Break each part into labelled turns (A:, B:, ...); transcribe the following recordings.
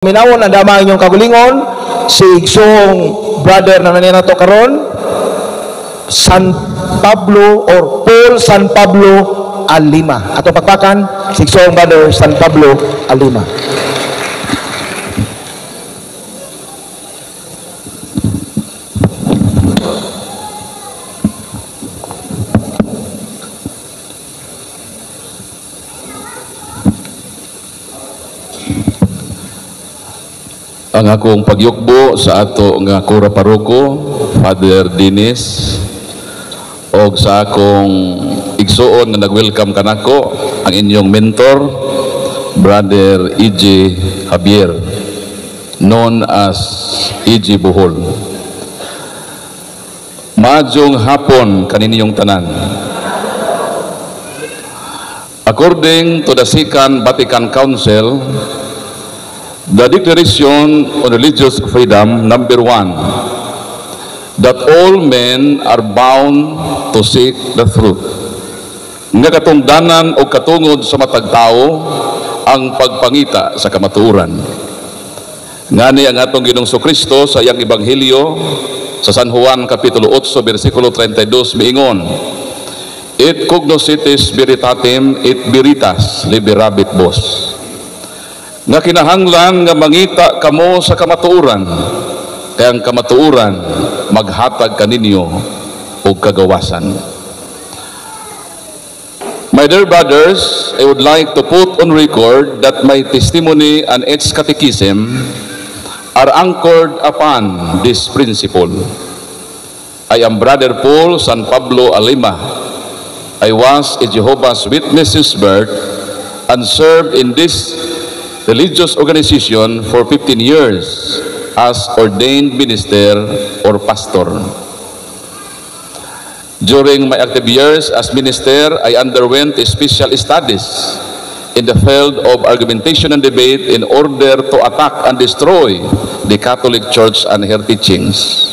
A: Minawon ang damang inyong kagulingon si igsong brother na naninato karon San Pablo or Paul San Pablo Alima. Ato pagpakan si igsong brother San Pablo Alima.
B: Ang akong pagyukbo sa ato nga Kura Paroko, Father Dinis, o sa akong igsuon nga nag-welcome kanako, ang inyong mentor, Brother E.J. Javier, known as E.J. Bohol. Maadjong hapon kaninyong tanan. According to the Second Vatican Council, the Declaration on Religious Freedom, number 1, that all men are bound to seek the truth. Nga katungdanan o katungod sa matag tao ang pagpangita sa kamatuoran. Ngani ang atong Ginoong Kristo sa iyang Ebanghelyo sa San Juan Kapitulo 8, versikulo 32, miingon, Et cognoscitis veritatem et veritas liberabit vos. Nga kinahanglan nga mangita kamo sa kamatuoran, kaya ang kamatuoran maghatag kaninyo og kagawasan. My dear brothers, I would like to put on record that my testimony and its catechism are anchored upon this principle. I am Brother Paul San Pablo Alima. I was a Jehovah's Witnesses birth and served in this religious organization for 15 years as ordained minister or pastor. During my active years as minister, I underwent special studies in the field of argumentation and debate in order to attack and destroy the Catholic Church and her teachings.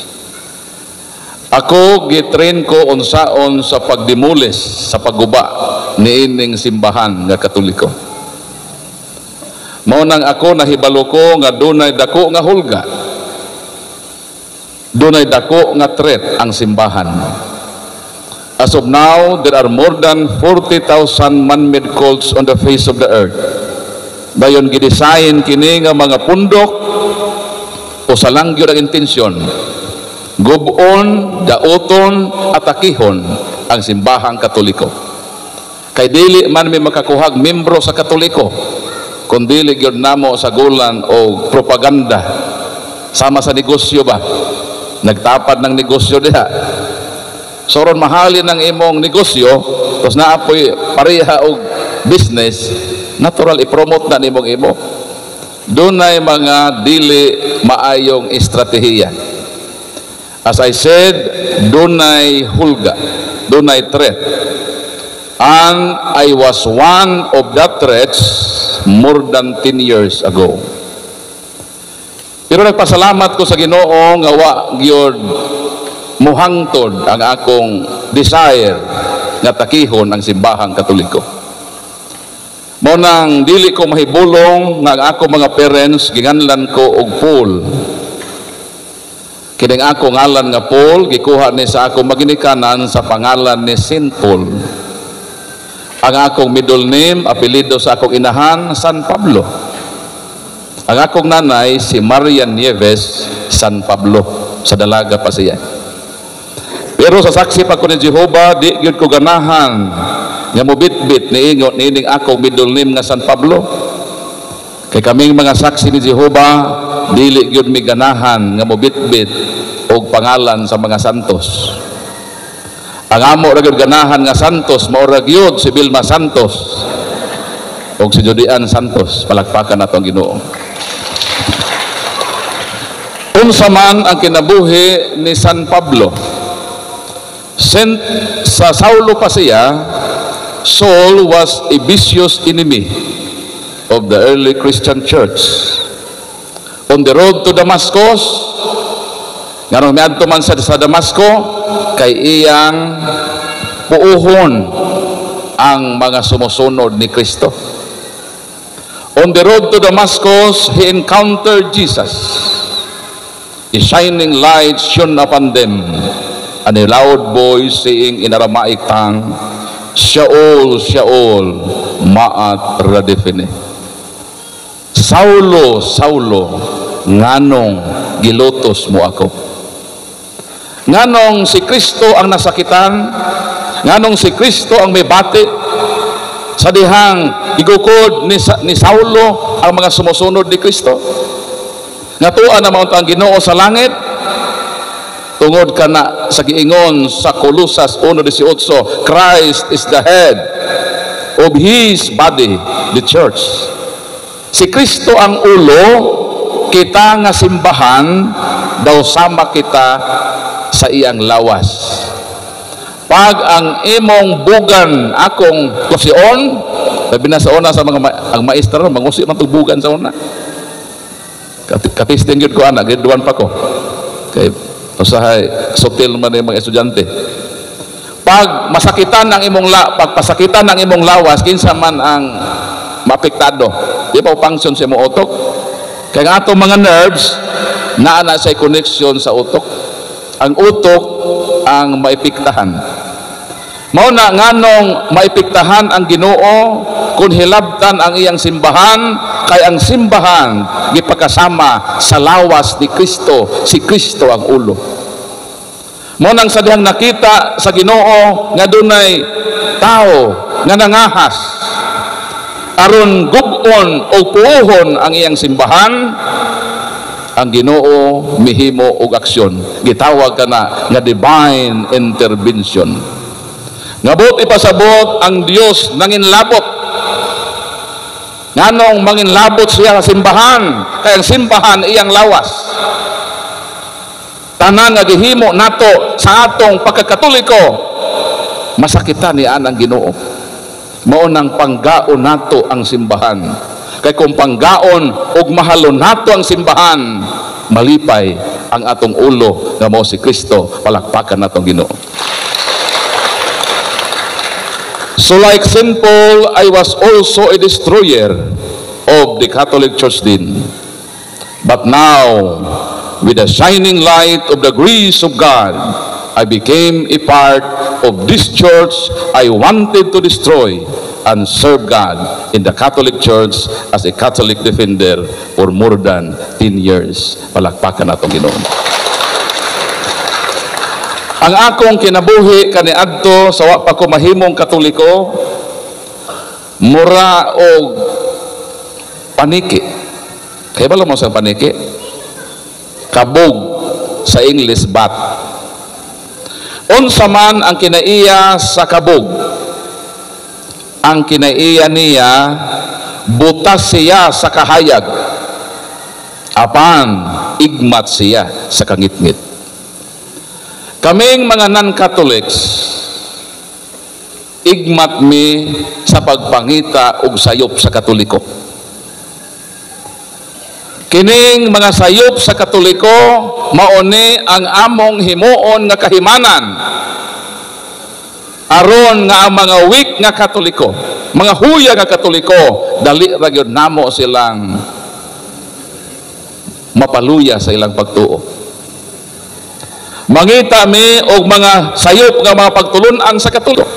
B: Ako gitrain ko unsaon sa pagdimulis sa pagguba niining simbahan nga Katoliko. Mao nang ako nahibalo ko nga dunay dako nga hulga, dunay dako nga threat ang simbahan. As of now, there are more than 40,000 man-made cults on the face of the earth. Dayon gidesign kini nga mga pundok o salangyo ang intensyon, gubon, daoton, atakihon ang simbahang Katoliko. Kay dili man may makakuhag membro sa Katoliko, kundi gyud namo sa gulan o propaganda sama sa negosyo ba, nagtapad ng negosyo diha. Soron mahalin ng imong negosyo, tapos naapoy pareha og business, natural i-promote na nimong imo. Dunay mga dili maayong estratehiya. As I said, dunay hulga, dunay threat, and I was one of that threats more than 10 years ago. Pero nagpasalamat ko sa Ginoo nga wa gyud muhangtod ang akong desire nga takihon ang simbahang Katoliko. Mao nang dili ko mahibulong nga ang akong mga parents ginganlan ko og Paul. Kining ako ngalan nga Paul gikuha ni sa akong maginikanan sa pangalan ni Saint Paul. Ang akong middle name, apelido sa akong inahan, San Pablo. Ang akong nanay, si Marian Nieves San Pablo. Sa dalaga pa siya. Pero sa saksi pa ko ni Jehovah, di gyud ko ganahan nga mobitbit niining akong middle name nga San Pablo. Kay kaming mga saksi ni Jehovah, dili gyud mi ganahan nga mobitbit og pangalan sa mga santos. Ang amo ra gyud ganahan nga santos mao ra gyud si Vilma Santos og si Judian Santos. Palakpakan nato ang Ginoo. Unsa man ang kinabuhi ni San Pablo, sa Saulo pa siya, Saul was a vicious enemy of the early Christian church. On the road to Damascus, nganong miadto man sa Damasco, kay iyang puuhon ang mga sumusunod ni Kristo. On the road to Damascus, he encountered Jesus. A shining light shone upon them, and a loud voice saying in Aramaic tongue, Shaul, Shaul, ma'at radifine. Saulo, Saulo, nganong gilutos mo ako? Nganong si Kristo ang nasakitan? Nganong si Kristo ang may bati? Sa dihang igukod ni Saulo ang mga sumusunod ni Kristo? Ngatuan na maunta ang Ginoo sa langit? Tungod ka na sa giingon sa Colosas 1:18, Christ is the head of His body, the church. Si Kristo ang ulo, kita nga simbahan, daw sama kita sa iyang lawas. Pag ang imong bugan akong kusion, sabi na sa una sa mga ang maestro, mangusi man tubugan sa una. Katisting yun ko anak, grade 1 pa ko. Kay usahay sotil man yung mga estudyante. Pag masakitan ang imong pag pasakitan ang imong lawas, kinsa man ang maapektado. Di ba function sa imong utok? Kaya nga itong mga nerves, naana sa connection sa utok. Ang utok ang maipiktahan. Mao na nganong maipiktahan ang Ginoo kung hilabtan ang iyang simbahan, kay ang simbahan gipakasama sa lawas ni Kristo. Si Kristo ang ulo. Mao nang sa dihang nakita sa Ginoo nga dunay tao nga nangahas aron gub-on o puuhon ang iyang simbahan, ang Ginoo mihimo og aksyon. Gitawag kana nga divine intervention. Ngabot ipasabot ang Dios nanginlabot. Nganong manginlabot siya sa simbahan? Kay ang simbahan iyang lawas. Tanan nga gihimo nato sa atong pagkakatoliko, masakitan ni ang Ginoo. Mao nang panggaon nato ang simbahan. Kay kung panggaon og mahalon nato ang simbahan, malipay ang atong ulo nga mao si Kristo. Palakpakan nato Ginoo. So like St. Paul, I was also a destroyer of the Catholic Church din. But now, with the shining light of the grace of God, I became a part of this church I wanted to destroy and serve God in the Catholic Church as a Catholic defender for more than 10 years. Palakpakan natong Ginoo. Ang akong kinabuhi kaniadto sa wa pa ko mahimong Katoliko, mura og paniki. Kaya ba mo sa paniki? Kabog, sa English bat. Unsa man ang kinaiya sa kabog? Ang kinaiya niya, butas siya sa kahayag. Apan, igmat siya sa kangitngit. Kaming mga non-Catholics, igmat mi sa pagpangita og sayop sa Katoliko. Kining mga sayop sa Katoliko, mauni ang among himuon nga kahimanan. Aron nga ang mga weak nga Katoliko, mga huya nga Katoliko, dali ra gyud namo silang mapaluya sa ilang pagtuo. Mangita mi og mga sayop nga mga pagtulun-an sa Katoliko.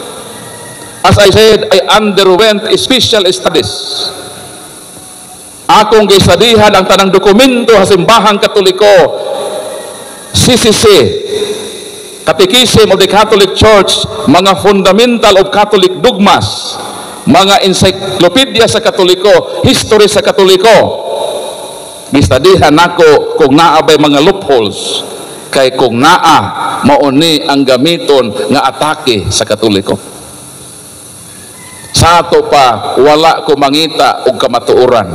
B: As I said, I underwent special studies. Akong gistudihan ang tanang dokumento sa simbahang Katoliko, CCC, Catechism of the Catholic Church, mga fundamental of Catholic dogmas, mga encyclopedia sa Katoliko, history sa Katoliko. Gistudihan nako kung naabay mga loopholes, kay kung naa mauni ang gamiton nga atake sa Katoliko. Sa ato pa wala ko mangita og kamatuoran.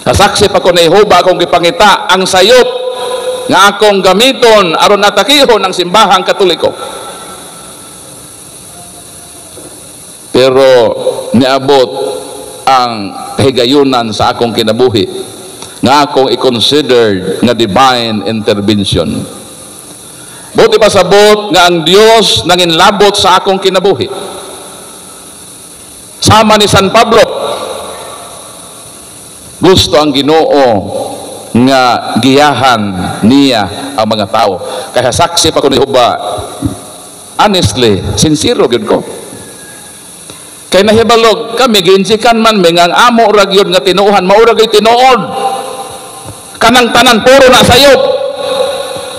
B: Kasaksi pa ko na Jehova akong gipangita ang sayop nga akong gamiton aron atakihon ang simbahang Katoliko. Pero niabot ang kahigayunan sa akong kinabuhi nga akong i-consider nga divine intervention. Buti pasabot nga ang Dios nanginlabot sa akong kinabuhi. Sama ni San Pablo, Gusto ang Ginoo nga giyahan niya ang mga tao. Kaya saksi pa ko ni Uba, honestly, sincero gyud ko. Kay nahibalog kami ginsikan man may ngang amo ra gyud nga tinuohan, maura gyud tinuod. Kanang tanan puro na sayop.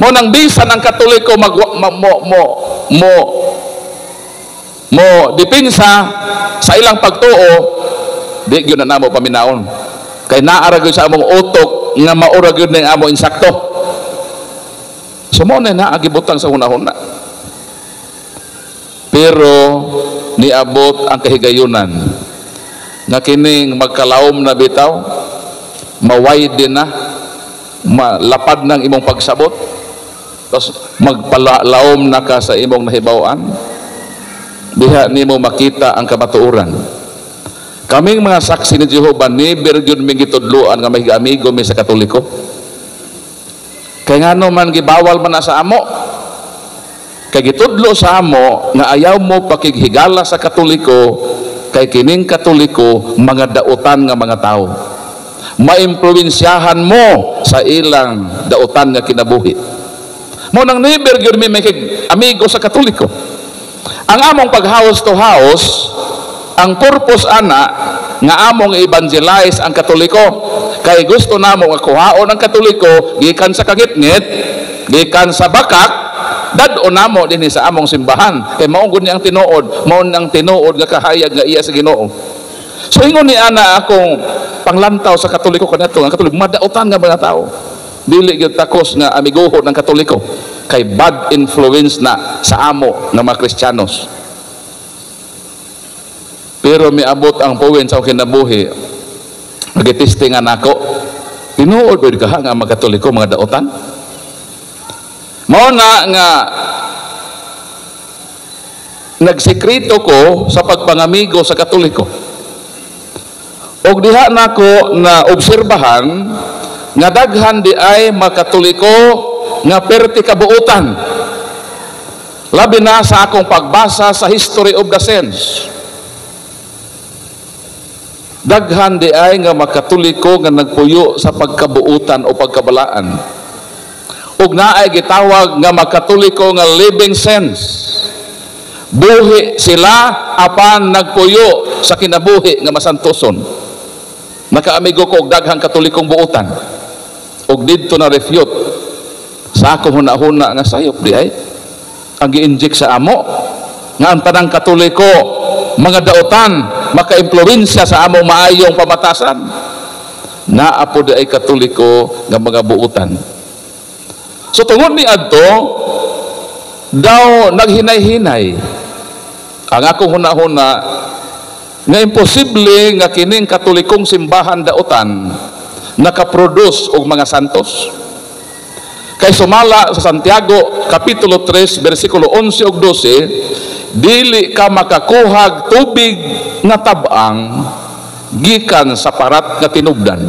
B: Mo nang bisan ang Katoliko mo dipinsa sa ilang pagtuo, di gyud na namo paminaon. Kay naara gyud sa among utok nga maura gyud ning amo insakto. So mo na naagibutang sa hunahuna. Pero niabot ang kahigayunan nga kining magkalaom na bitaw, mawide din na, malapad ng imong pagsabot, tapos magpalaom na ka sa imong nahibawan, diha nimo makita ang kamatuoran. Kaming mga saksi ni Jehova, never gyud mi gitudloan nga may amigo mi sa Katoliko. Kay ngano man gibawal man na sa amo, kay gitudlo sa amo nga ayaw mo pakighigala sa Katoliko, kay kining Katoliko mga dautan nga mga tao, maimpluwensyahan mo sa ilang dautan nga kinabuhi. Mo nang never gyud mi may amigo sa Katoliko. Ang among pag house to house, ang purpose ana nga among evangelize ang Katoliko, kay gusto namo nga kuhaon ang Katoliko gikan sa kagitngit, gikan sa bakak, dad-o namo dinhi sa among simbahan. Kay mao gud ni ang tinuod, mao nang tinuod nga kahayag nga iya sa Ginoo. So ingon ni ana akong panglantaw sa Katoliko kanato, ang Katoliko madautan nga mga tao. Dili gyud takos nga amiguhon ng Katoliko, kay bad influence na sa amo nga mga Kristiyanos. Pero miabot ang puwen sa kinabuhi, nagitestingan ako, tinuod ba ka nga mga Katoliko mga dautan? Mao na nga nagsekreto ko sa pagpangamigo sa Katoliko. Og diha nako na obserbahan nga daghan di ay mga Katoliko nga perti kabuutan. Labi na sa akong pagbasa sa History of the Saints. Daghan di ay nga mga Katoliko nga nagpuyo sa pagkabuutan o pagkabalaan. Ug naay gitawag nga mga Katoliko nga living saints. Buhi sila apan nagpuyo sa kinabuhi nga masantoson. Nakaamigo ko og daghang Katolikong buutan. Og didto na refute sa akong hunahuna nga sayop di ay ang gi-inject sa amo nga ang tanang Katoliko mga dautan maka-impluwensya sa among maayong pamatasan. Naa po di ay Katoliko nga mga buutan. So tungod ni adto daw naghinay-hinay ang akong hunahuna nga imposible nga kining Katolikong simbahan dautan nakaproduce og mga santos. Kay sumala sa Santiago kapitulo 3 bersikulo 11 ug 12, dili ka makakuhag tubig nga tab-ang gikan sa parat nga tinubdan.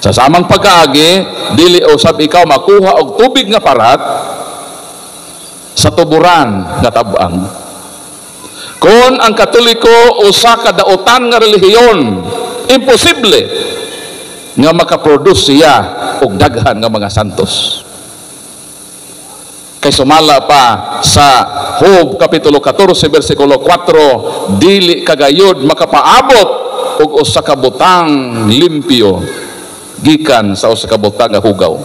B: Sa samang pagkaagi, dili usab ikaw makuha og tubig nga parat sa tuburan nga tab-ang. Kung ang Katoliko usa ka dautan nga relihiyon, imposible nga makaproduce siya og daghan nga mga santos. Kay sumala pa sa Job kapitulo 14 bersikulo 4, dili kagayod makapaabot og usa ka butang limpyo gikan sa usa ka butang nga hugaw.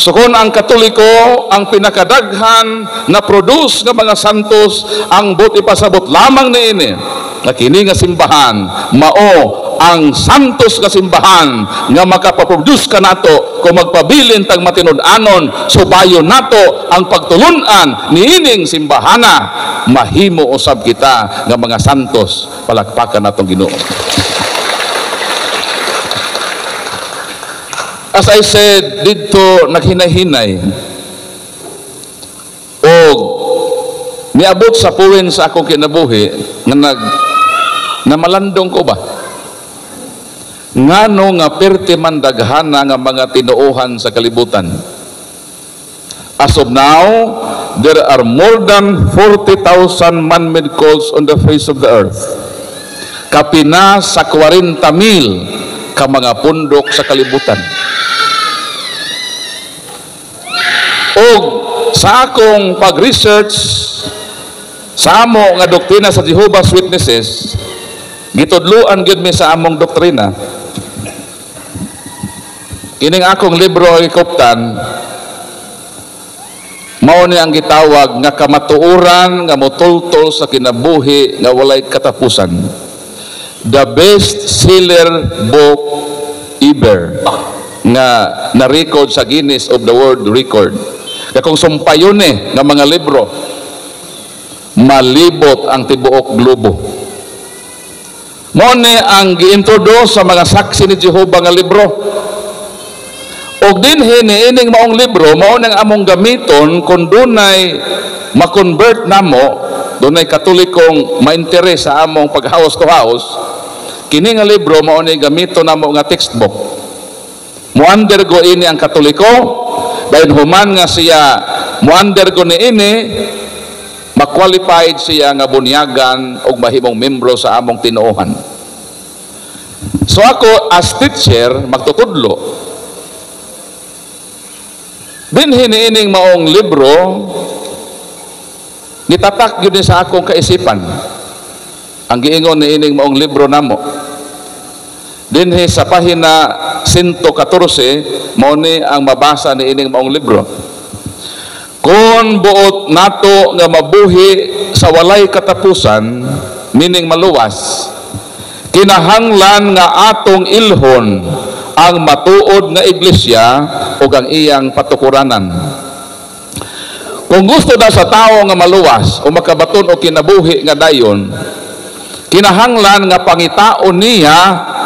B: So kung ang Katoliko ang pinakadaghan na produce nga mga santos, ang buti pasabot lamang niini nga kini nga simbahan mao ang santos nga simbahan nga makapaproduce ka nato kung magpabilin tag matinud-anon, subayon nato ang pagtulunan niining simbahana, mahimo usab kita nga mga santos. Palakpakan natong Ginoo. As I said, dito naghinay-hinay o niabot sa puwen sa akong kinabuhi nga malandong ko ba ngano nga perti man daghana nga mga tinuohan sa kalibutan. As of now, there are more than 40,000 man-made cults on the face of the earth. Kapina sa 40,000 ka mga pundok sa kalibutan. Og sa akong pag-research sa amo nga doktrina sa Jehovah's Witnesses, gitudluan gyud mi sa among doktrina. Kining akong libro ay koptan, mao ni ang gitawag nga kamatuoran nga motultol sa kinabuhi nga walay katapusan. The best seller book ever nga na-record sa Guinness of the World Record. Kaya kung sumpayon nga mga libro, malibot ang tibuok globo. Mao ni ang gi-introduce sa mga saksi ni Jehovah nga libro. Og dinhi niining maong libro, mao nang among gamiton kung dunay ma-convert namo, dunay katolikong ma-interes sa among pag-house to house, kini nga libro mao ni gamiton namo nga textbook. Mo-undergo ini ang katoliko, dahil human nga siya mo-undergo ni ini, ma-qualified siya nga bunyagan o mahimong membro sa among tinuohan. So ako as teacher magtutudlo din hiniining maong libro, nitatak yun sa akong kaisipan ang giingon ni ining maong libro namo. Dinhi sa pahina 114 mao ni ang mabasa ni ining maong libro. Kung buot nato nga mabuhi sa walay katapusan, meaning maluwas, kinahanglan nga atong ilhon ang matuod nga iglesia ug ang iyang patukuranan. Kung gusto daw sa tao nga maluwas o makabaton o kinabuhi nga dayon, kinahanglan nga pangitaon niya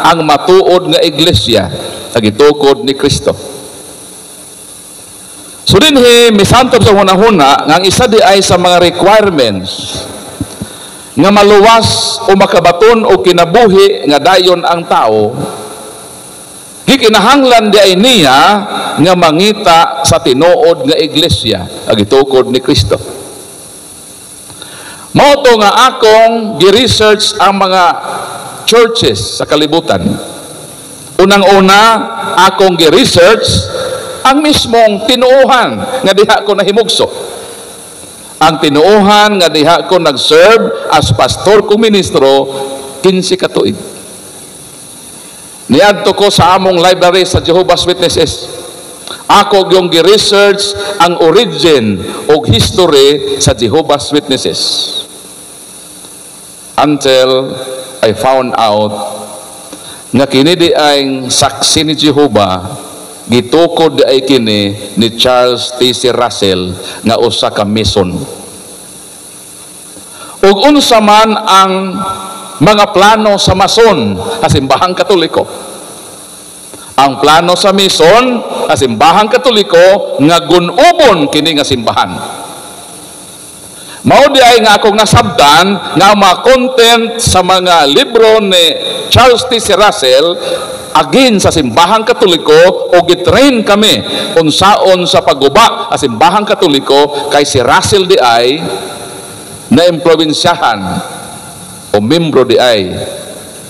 B: ang matuod nga iglesia nga gitukod ni Kristo. So dinhi misantop sa hunahuna nga ang isa di ay sa mga requirements nga maluwas o makabaton o kinabuhi nga dayon ang tao, gikinahanglan di ay niya nga mangita sa tinuod nga iglesia nga gitukod ni Kristo. Mao to nga akong gi-research ang mga churches sa kalibutan. Unang-una akong gi-research ang mismong tinuohan nga diha ko nahimugso. Ang tinuohan nga diha ko nag-serve as pastor kung ministro 15 ka tuig. Niadto ko sa among library sa Jehovah's Witnesses. Ako yung gi-research ang origin o history sa Jehovah's Witnesses. Until I found out nga kini di ay saksi ni Jehovah, gitukod di ay kini ni Charles T.C. Russell nga usa ka Mason. Ug unsa man ang mga plano sa Mason sa simbahang Katoliko. Ang plano sa Mason sa simbahang Katoliko nga gun-ubon kini nga simbahan. Mao di ay nga akong nasabtan nga mga content sa mga libro ni Charles T.C. Russell agin sa simbahang Katoliko o gitrain kami unsaon sa pagguba sa simbahang Katoliko kay si Russell di ay na improbinsyahan o membro di ay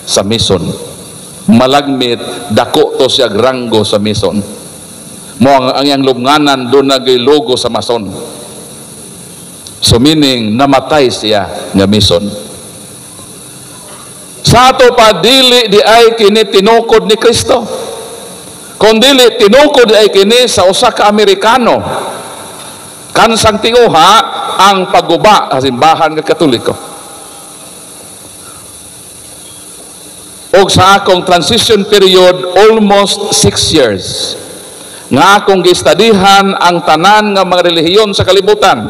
B: sa Mason. Malagmit dako to siya ranggo sa Mason. Mo ang iyang lubnganan doon naglogo sa Mason. So meaning namatay siya nga Mason. Sa ato pa dili di ay kini tinukod ni Kristo. Kung dili tinukod di ay kini sa usa ka Amerikano. Kansang tinguha ang pagguba sa simbahan nga Katoliko. Og sa akong transition period almost 6 years nga akong gistadihan ang tanan nga mga relihiyon sa kalibutan.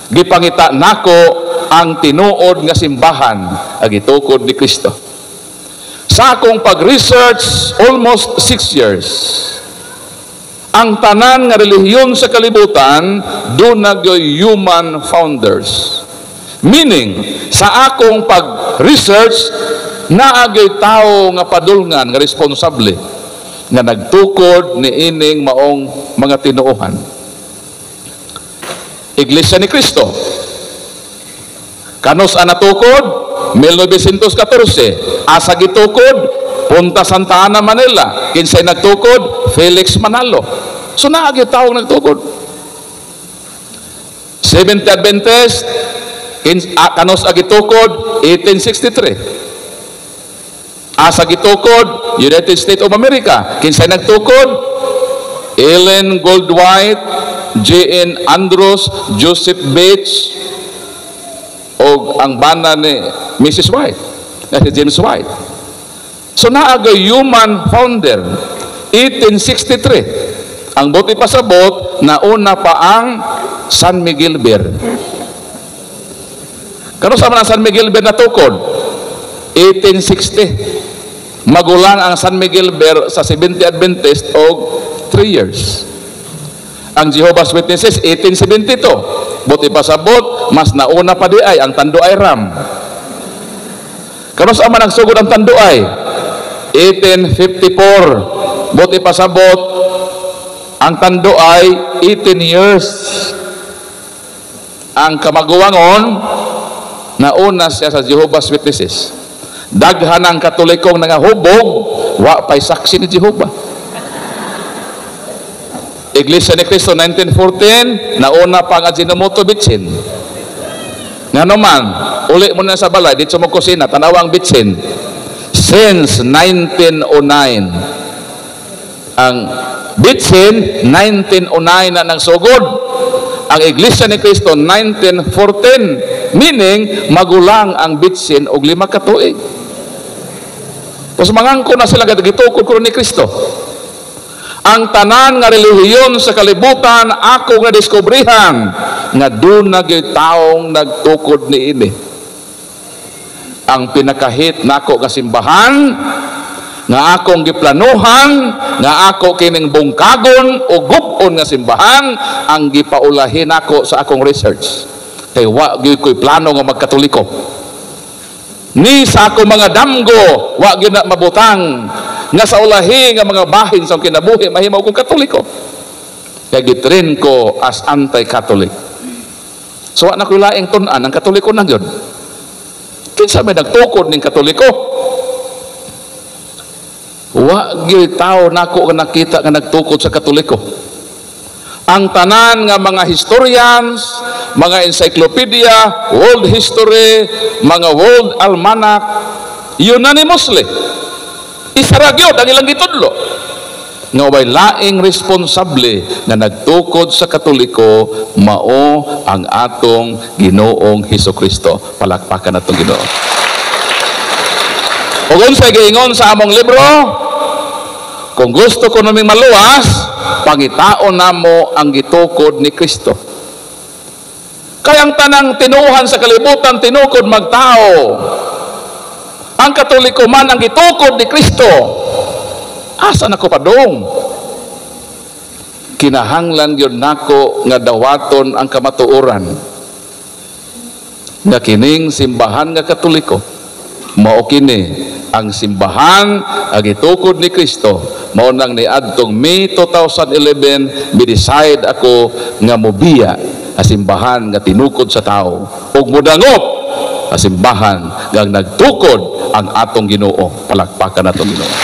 B: Gipangita nako ang tinuod nga simbahan ang gitukod ni Kristo. Sa akong pag-research almost 6 years, ang tanan nga relihiyon sa kalibutan doon nagyoy human founders. Meaning, sa akong pag-research, naagay tao nga padulngan nga responsable nga nagtukod ni ining maong mga tinuohan. Iglesia ni Cristo. Kanos anatukod 1914 asa gitukod Punta Santa Ana, Manila. Kinsay nagtukod? Felix Manalo. So naagi taong nagtukod. Seventh Adventist, kanos agitukod, 1863. Asa gitukod, United States of America. Kinsay nagtukod? Ellen Goldwhite, J.N. Andrews, Joseph Bates, o ang bana ni Mrs. White, na si James White. So naaga human founder, 1863. Ang buti pasabot, nauna pa ang San Miguel Bear. Kano sa man ang San Miguel Bear natukod? 1860. Magulang ang San Miguel Bear sa 70 Adventist og 3 years. Ang Jehovah's Witnesses 1872. Buti pasabot, mas nauna pa di ay ang Tanduay Ram. Kano sa man nagsugod ang Tanduay? 1854. Buti pasabot, ang Tanduay 18 years. Ang Kamaguwangon, nauna siya sa Jehovah's Witnesses. Daghan ang Katolikong nangahubog, wa pa'y saksi ni Jehovah. Iglesia ni Cristo 1914, nauna pa nga Ajinomoto bitsin. Nga naman, uli mo na sa balay, dito mo kusina, tanawang bitsin. Since 1909, ang bitsin, 1909 na nang sugod. Ang Iglesia ni Cristo 1914, meaning magulang ang bitsin og 5 ka tuig. Tapos mangangko na sila gitukod ko ni Cristo. Ang tanan nga relihiyon sa kalibutan ako nga diskubrihan nga doon na taong nagtukod ni ini. Ang pinakahit nako nga simbahan nga akong giplanuhan nga ako kining bungkagon o gupon nga simbahan ang gipaulahin nako sa akong research. Kay wa gyud ko'y plano nga magkatoliko. Ni sa ako mga damgo wa gyud na mabutang nga sa ulahi nga mga bahin sa kinabuhi mahimaw kong Katoliko. Kaya gitrain ko as anti-Catholic. So wa na ko laing tun-an ang Katoliko na gyud. Kinsa may nagtukod ning Katoliko? Wa gyud tawo nako nga nakita nga nagtukod sa Katoliko. Ang tanan nga mga historians, mga encyclopedia, world history, mga world almanac, unanimously isaragyod ang ilang gitudlo nga way laing responsable na nagtukod sa Katoliko mao ang atong Ginoong Hesukristo. Palakpakan natong Ginoo. Ug unsay giingon sa among libro, kung gusto ko naming maluwas, pangitaon namo ang gitukod ni Kristo. Kaya ang tanang tinuhan sa kalibutan tinukod magtao. Ang Katoliko man ang gitukod ni Kristo. Asa na ko padong? Kinahanglan yun nako nga dawaton ang kamatuoran. Nga kining simbahan nga Katoliko. Mao kini ang simbahan ang gitukod ni Kristo. Mao nang niadtong May 2011 mi-decide ako nga mobiya ang simbahan nga tinukod sa tao. Ug mudangop ang simbahan nga nagtukod ang atong Ginoo. Palakpakan natong Ginoo.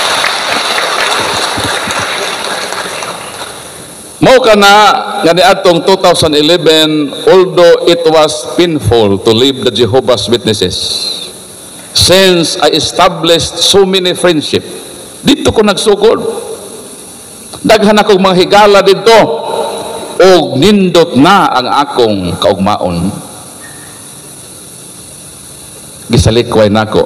B: Mao kana nga niadtong 2011, although it was painful to leave the Jehovah's Witnesses, since I established so many friendship, dito ko nagsugod. Daghan akong mga higala dito o nindot na ang akong kaugmaon. Gisalikway nako.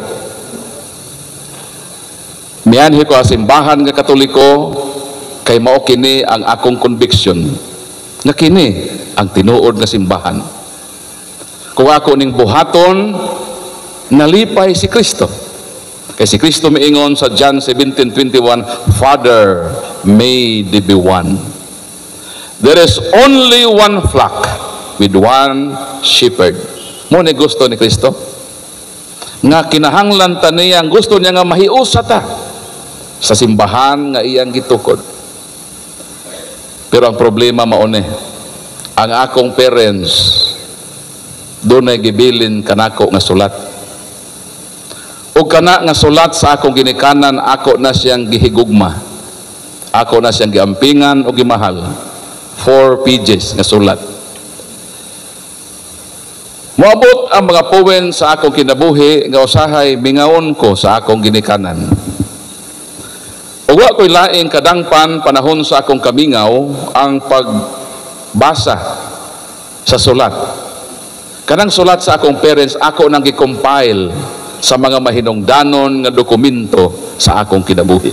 B: Mianhi ko ang simbahan nga Katoliko kay mao kini ang akong conviction nga kini ang tinuod nga simbahan. Kung ako ning buhaton, nalipay si Kristo. Kay si Kristo miingon sa John 17:21, Father, may they be one. There is only one flock with one shepherd. Mo ni gusto ni Kristo nga kinahanglan ta niya, ang gusto niya nga mahiusa ta sa simbahan nga iyang gitukod. Pero ang problema mao ni ang akong parents dunay gibilin kanako nga sulat. ug kana nga sulat sa akong ginikanan ako na siyang gihigugma, ako na siyang giampingan o gimahal. 4 pages nga sulat. Moabot ang mga puwen sa akong kinabuhi nga usahay mingaon ko sa akong ginikanan. Ug wa ko'y laing kadangpan panahon sa akong kamingaw ang pagbasa sa sulat. Kanang sulat sa akong parents ako nang gi-compile sa mga mahinungdanon nga dokumento sa akong kinabuhi.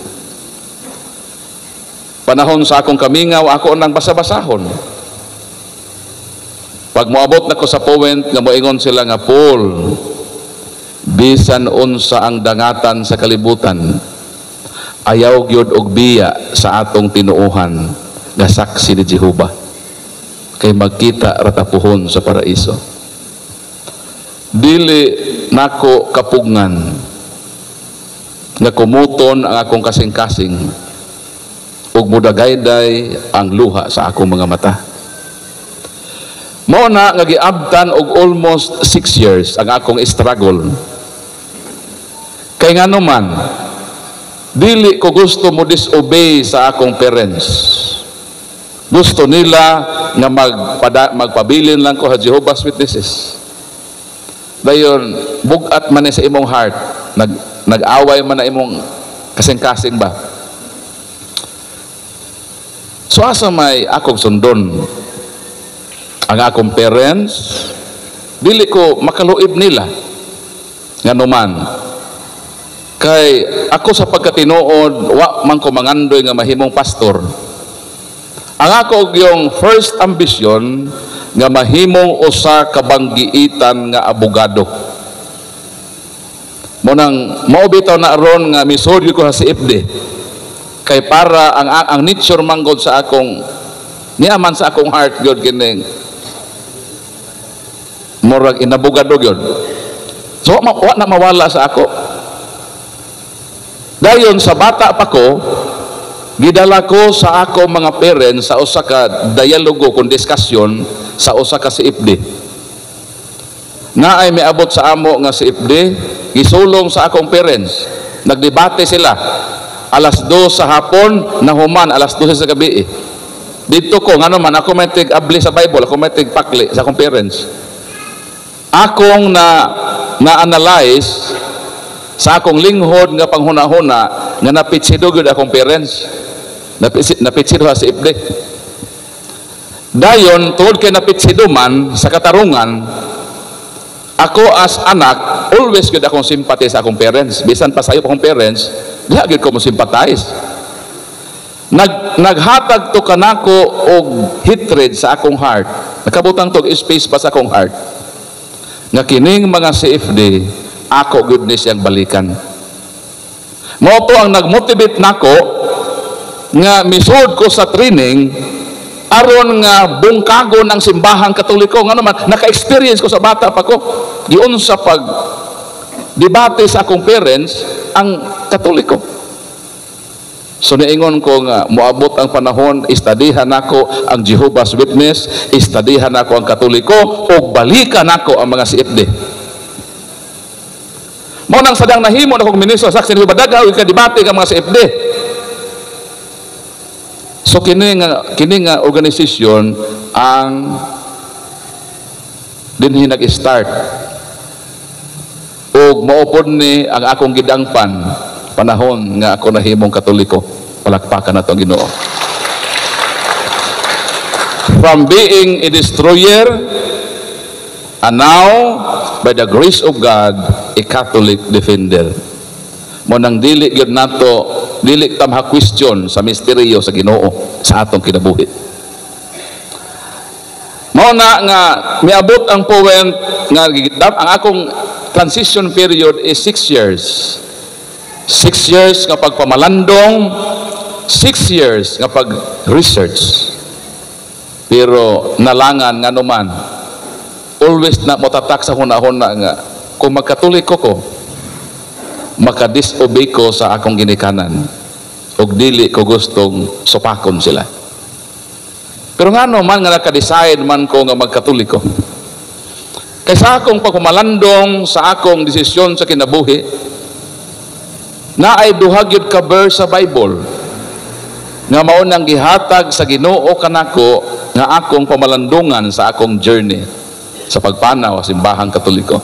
B: Panahon sa akong kamingaw ako nang basa-basahon. Pag moabot na ko sa point nga moingon sila nga, Paul, bisan unsa ang dangatan sa kalibutan, ayaw gyud og biya sa atong tinuohan nga saksi ni Jehova kay magkita ratapuhon sa paraiso. Dili nako kapugngan nga kumuton ang akong kasing-kasing ug mudagayday ang luha sa akong mga mata. Mao na nga giabtan og almost 6 years ang akong struggle. Kay ngano man dili ko gusto mo disobey sa akong parents. Gusto nila nga magpabilin lang ko sa Jehovah's Witnesses. Dayon bugat man sa imong heart, nag-away man na imong kasing-kasing ba. So asa may akong sundon ang akong parents, dili ko makaluib nila ngano man. Kay ako sa pagkatinuod wa man ko mangandoy nga mahimong pastor. Ang ako yung first ambition nga mahimong usa ka banggiitan nga abogado. Munang mao bitaw na aron nga misud ko sa CFD. Kay para ang nature manggod sa akong niaman sa akong heart gyud kining murag inabogado gyud. So wa na mawala sa ako. Dayon sa bata pa ko, gidala ko sa ako mga parents sa usa ka dialogo kung diskusyon sa usa ka CFD. Na ay miabot sa amo nga CFD, gisulong sa akong parents. Nagdebate sila. Alas 2 sa hapon, nahuman alas 12 sa gabi. Dito ko, ngano man, ako may tig-abli sa Bible, ako may tig-pakli sa akong parents. Akong na-analyze sa akong linghod nga panghuna-huna nga napitsido gyud akong parents. Napitsido sa CFD. Dayon, tungod kay napitsido man sa katarungan, ako as anak, always gyud akong simpati sa akong parents. Bisan pa sayo akong parents, diha gyud ko mo sympathize. Naghatag to kanako og hatred sa akong heart. Nakabutang tog space pa sa akong heart. Nga kining mga CFD, ako gyud ni siyang balikan. Mao to ang nagmotivate nako nga misud ko sa training aron nga bungkagon ang simbahang Katoliko. Ngano man, naka-experience ko sa bata pa ko. Giun sa pag debate sa akong parents ang Katoliko. So niingon ko nga moabot ang panahon, istadihan nako ang Jehovah's Witness, istadihan nako ang Katoliko ug balikan nako ang mga CFD. Mao nang sadang nahimo na kong ministro sa saksi ni Badaga ug kadebate ka mga CFD. So kini nga organisasyon ang dinhi nag-start ug maupod ni ang akong gidangpan panahon nga ako nahimong Katoliko. Palakpakan nato ang Ginoo. From being a destroyer and now by the grace of God a Catholic defender. Mo nang dili gyud nato, dili tamha question sa misteryo sa Ginoo sa atong kinabuhi. Mao na nga miabot ang point nga ang akong transition period is 6 years. 6 years nga pagpamalandong, 6 years nga pag-research. Pero nalangan nga naman, always na motatak sa hunahuna nga kung magkatoliko ko, makadisobey ko sa akong ginikanan ug dili ko gustong supakon sila. Pero ngano man nga naka-decide man ko nga magkatoliko. Kaysa akong pagpamalandong sa akong desisyon sa kinabuhi, na ay duha gyud ka verse sa Bible nga mao nang gihatag sa Ginoo kanako nga akong pamalandungan sa akong journey sa pagpanaw sa simbahang Katoliko.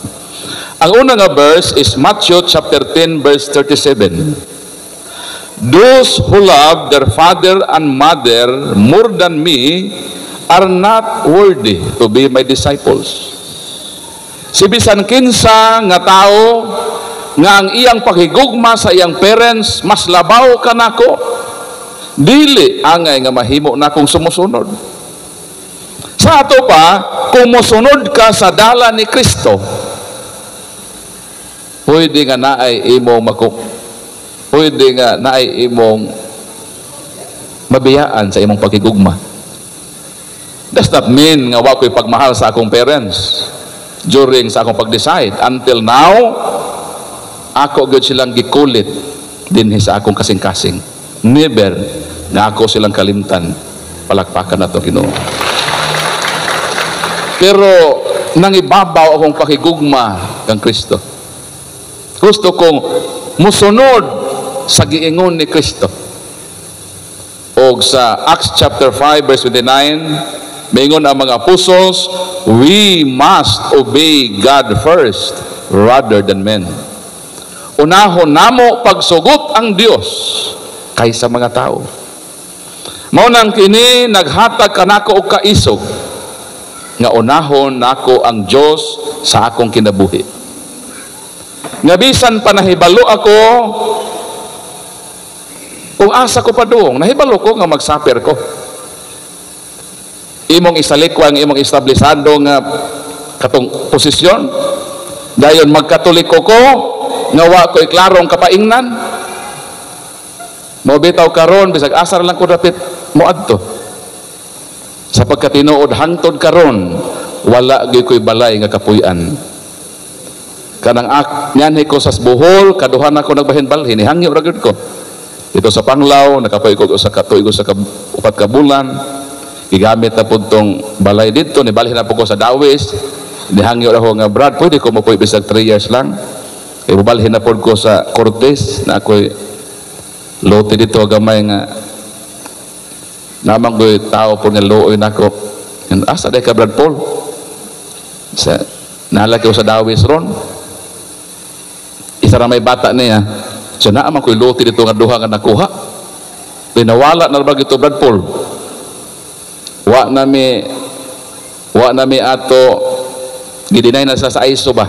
B: Ang una nga verse is Matthew chapter 10 verse 37. Those who love their father and mother more than me are not worthy to be my disciples. Si bisan kinsa nga tao nga ang iyang paghigugma sa iyang parents mas labaw kanako, dili angay nga mahimo na kong sumusunod. Sa ato pa, kung musunod ka sa dala ni Kristo, pwede nga naay imong pwede nga naay imong mabiyaan sa imong paghigugma. Does not mean nga wa ko'y pagmahal sa akong parents during sa akong pag-decide. Until now, ako gyud silang gikulit dinhi sa akong kasing-kasing. Never nga ako silang kalimtan. Palakpakan nato Ginoo. Pero nangibabaw akong pakigugma kang Kristo. Gusto kong musunod sa giingon ni Kristo. O sa Acts chapter 5 verse 29, maingon ang mga apostles, we must obey God first rather than men. Unahon namo pagsugot ang Dios kaysa mga tao. Mao nang kini naghatag kanako og kaisog nga unahon nako ang Dios sa akong kinabuhi. Nga bisan pa nahibalo ako kung asa ko padung, nahibalo ko nga magsaper ko. Imong isalikwa ang imong establisado nga katong posisyon. Dayon magkatoliko ko nga wa ko iklarong kapaingnan. Mo bitaw karon bisag asar lang ko dapat moadto. Sa pagkatinuod hangtod karon wala gyud ko'y balay nga kapuy-an. Kanang nyanhi ko sa Bohol, kaduhan ako nagbahin-balhin, ihangyo ra gyud ko. Ito sa Panglao, nakapuy ko sa katuig sa upat ka bulan. Gigamit na pud tong balay dito, nibalhin na po ko sa Dawis. Ihangyo ra ko nga Brad, pwede ko mapuy bisag 3 years lang. Ibubalhin na po ko sa Cortez na ako'y lote dito gamay nga namang ko'y tao po nga looy na ako. Asa day ka Brad Paul? Nalaki ko sa Dawis ron. Isa na may bata niya. So naman ko'y lote dito nga duha nga nakuha. Pinawala na ba ito Brad Paul? Wa nami ato gidinay na sa ISO ba?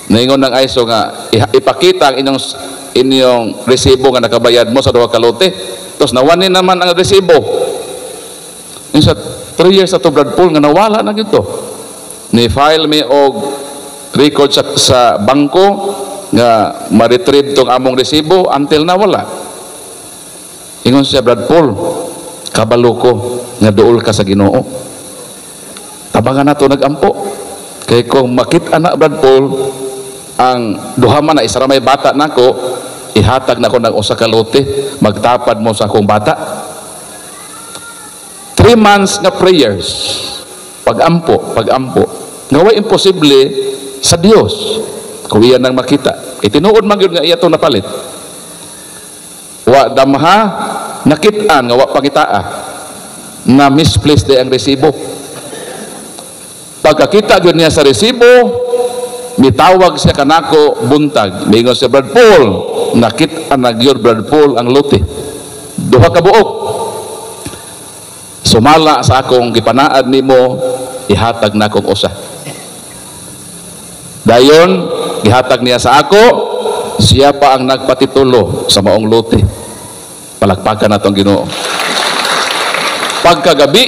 B: Naingon ng ISO nga ipakita ang inyong resibo nga nakabayad mo sa duha ka lote. Tapos nawanin naman ang resibo. Yung sa 3 years ato Brad Paul nga nawala na gito. Ni-file mi og record sa bangko nga ma-retrieve tong among resibo until nawala. Ingon siya Brad Paul, kabalo ko nga duol ka sa Ginoo. Tabangan nato nagampo. Kay kung makita na Brad Paul ang duha man na isa ra may bata nako, ihatag nako ng usa ka lote, magtapad mo sa akong bata. 3 months nga prayers, pagampo. Nga way imposible sa Dios kung iyan nang makita. Itinuod man gyud nga iya to napalit. Wa damha nakit-an nga wa pakitaa na misplaced day ang resibo. Pagkakita gyud niya sa resibo, mitawag siya kanako buntag. Mingon si Brad Paul, nakit-an na gyud Brad Paul ang lote. Duha ka buok. Sumala sa akong gipanaad nimo, ihatag na akong usa. Dayon, gihatag niya sa ako, siya pa ang nagpatitulo sa maong lote. Palakpakan natong Ginoo. Pagkagabi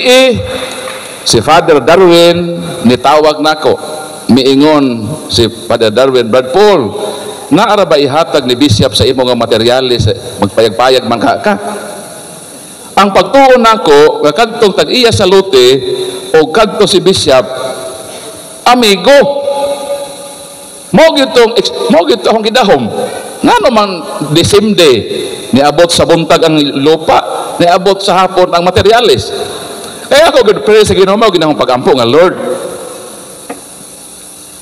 B: si Father Darwin nitawag nako. Miingon si Father Darwin, Brad Paul, naara ba ihatag ni Bishop sa imong materyales, magpayag-payag man ka? Ang pagtuon nako nga kadtong tag-iya sa lote o kadto si Bishop, amigo. Mo gyud akong gidahom. Ngano man the same day niabot sa buntag ang lupa, niabot sa hapon ang materyales. Kaya ako gud pray sa Ginoo, mao ginahong pagampo nga Lord.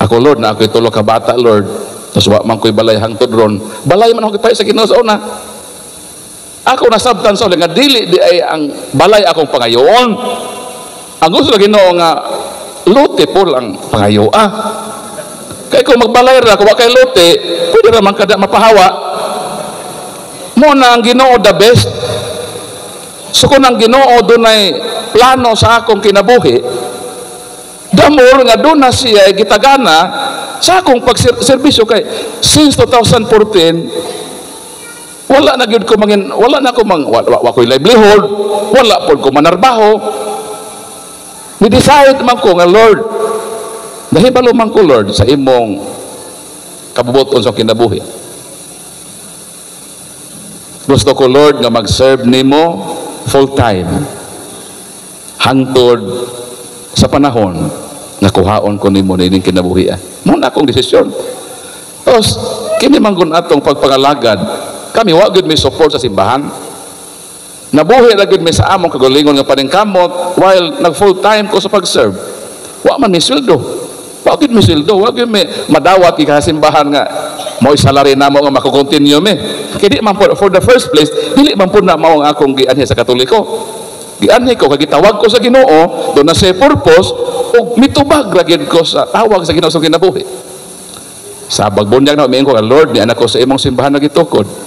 B: Ako Lord, na ako itulo ka bata Lord, Tapos wa man ko'y balay hangtod ron. Balay man ako kipay sa Ginoo sa una. Ako nasabtan sa nga dili di ay ang balay akong pangayoon. Ang gusto ng Ginoo nga lote po lang pangayoa. Kaya kung magbalay ra, kung wa kay lote, pwede raman kada mapahawa. Mo na ang Ginoo the best. So kung ang Ginoo dunay plano sa akong kinabuhi, damor nga doon na siya gitagana sa akong pagserbisyo kay since 2014 wala na gyud ko wala na ko wa ko'y livelihood, wala pod ko manarbaho. Ni-decide man ko nga Lord, nahibalo man ko Lord sa imong kabubuton sa kinabuhi. Gusto ko Lord nga mag-serve nimo full time hangtod sa panahon nga kuhaon ko nimo na ining kinabuhi. Muna akong desisyon. Tapos kini man gun atong pagpangalagad, kami wa gyud may support sa simbahan. Nabuhi ra gyud may sa among kagalingon nga paningkamot while nag full time ko sa pag-serve. Wa man may sweldo. Wa gyud may sweldo, wa gyud may madawat ki ka simbahan nga mo salary namo nga mako-continue me. Kay di man for the first place, dili man pud na mao ang akong gianhi sa Katoliko. Gianhi ko kay gitawag ko sa Ginoo do na say purpose ug mitubag ra gyud ko sa tawag sa Ginoo sa kinabuhi. Sa bagbunyag na umiingon ko, Lord, ni anak ko sa imong simbahan nagitukod.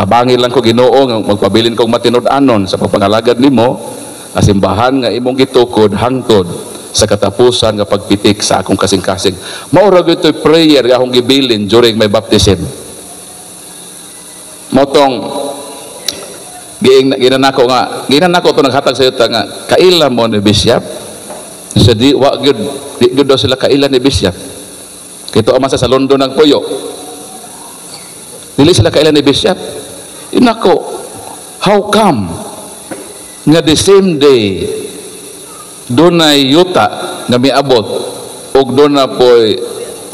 B: Tabangin lang ko Ginoo nga magpabilin kong matinud-anon sa pagpangalagad nimo nga simbahan nga imong gitukod hangtod sa katapusan nga pagpitik sa akong kasing-kasing. Mao ra gyud prayer nga akong gibilin during my baptism. Motong ginanako to naghatag sa yuta nga kaila mo ni Bishop. Sa di wa gyud daw sila kaila ni Bishop. Kito man sa London ng puyo. Dili sila kaila ni Bishop. Inako, how come nga the same day doon na yuta nga miabot ug doon na po'y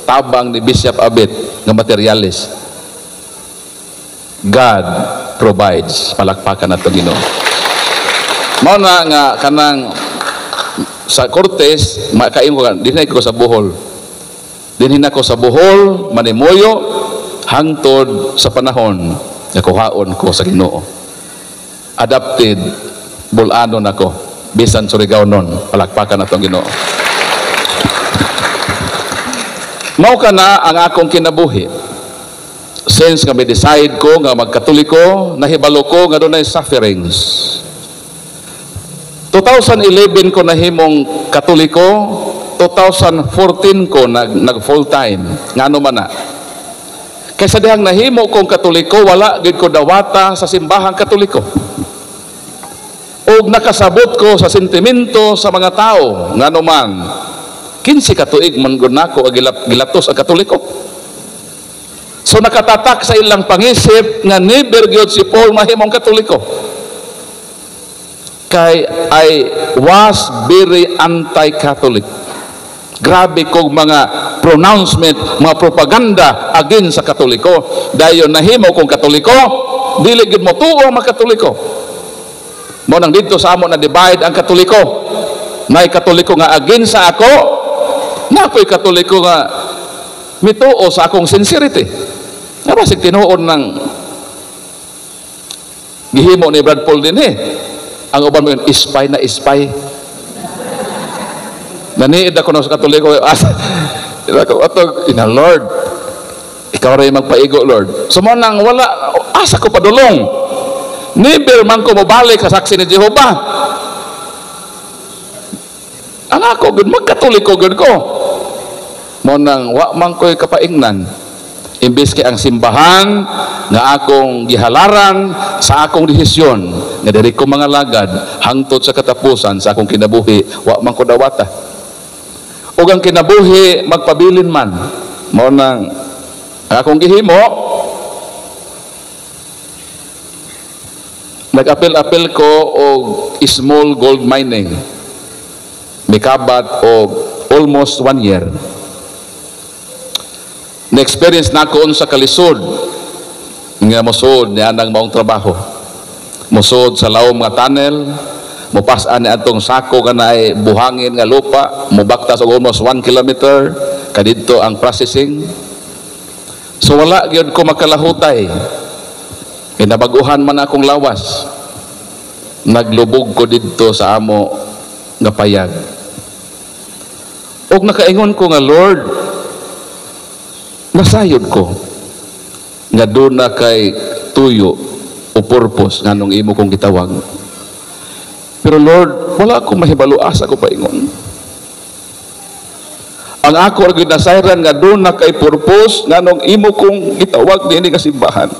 B: tabang ni Bishop Abet nga materialis. God provides. Palakpakan nato Ginoo. Mao na nga kanang sa Cortes makain ko dinhi ko sa Bohol. Dinhi nako sa Bohol manimuyo hangtod sa panahon nga kuhaon ko sa Ginoo. Adapted bulanon ako bisan Surigao nun. Palakpakan natong Ginoo. Mao kana ang akong kinabuhi. Since nga may decide ko nga magkatoliko, nahibalo ko nga dunay sufferings. 2011 ko nahimong katoliko, 2014 ko nag full time. Ngano man na? Kaysa dihang nahimo kong katoliko, wala gid ko dawata sa simbahang katoliko. Og nakasabot ko sa sentimento sa mga tao, ngano man 15 katuig man gud nako gilatos ang katoliko. So nakatatak sa ilang pangisip nga never gyud si Paul mahimong katoliko. Kay I was very anti-Catholic. Grabe kong mga pronouncement, mga propaganda against sa Katoliko. Dayon nahimo kong Katoliko, dili gid mo tuo ang mga Katoliko. Mo nang dito sa amo na divide ang Katoliko. May Katoliko nga against sa ako, nakoy Katoliko nga mituo sa akong sincerity. Nga basig tinuod ng gihimo ni Brad Paul din ang uban mo yun, ispay na ispay. Naniid ako sa Katoliko, ina Lord, ikaw rin magpaigo Lord. So mo nang wala, asa ko padulong. Never man ko mabalik sa saksi ni Jehovah. Ang ako, good magkatoliko good ko. Mo nang wa man ko'y kapaingnan. Imbes kay ang simbahan nga akong gihalaran sa akong desisyon nga diri ko mga lagad hangtod sa katapusan sa akong kinabuhi, wa man ko dawata. Ug ang kinabuhi magpabilin man. Mao nang akong gihimo, nag-apel-apel ko og small gold mining. Mikabat og almost 1 year. Na-experience na ako sa kalisod nga mosod niya nang maong trabaho. Mosod sa lawom nga tunnel, mupasan ni atong sako kanay buhangin nga lupa, mubaktas og almost 1 kilometer kadidto ang processing. So wala gyud ko makalahutay. Kinabaguhan man akong lawas. Naglubog ko didto sa amo nga payag. Og nakaingon ko nga, Lord, nasayod ko nga doon na kay tuyo o purpose nga nung imo kong gitawag. Pero Lord, wala akong mahibalo, asa ko paingon. Ang ako rin nasayran nga doon na kay purpose nga nung imo kong gitawag din nga simbahan.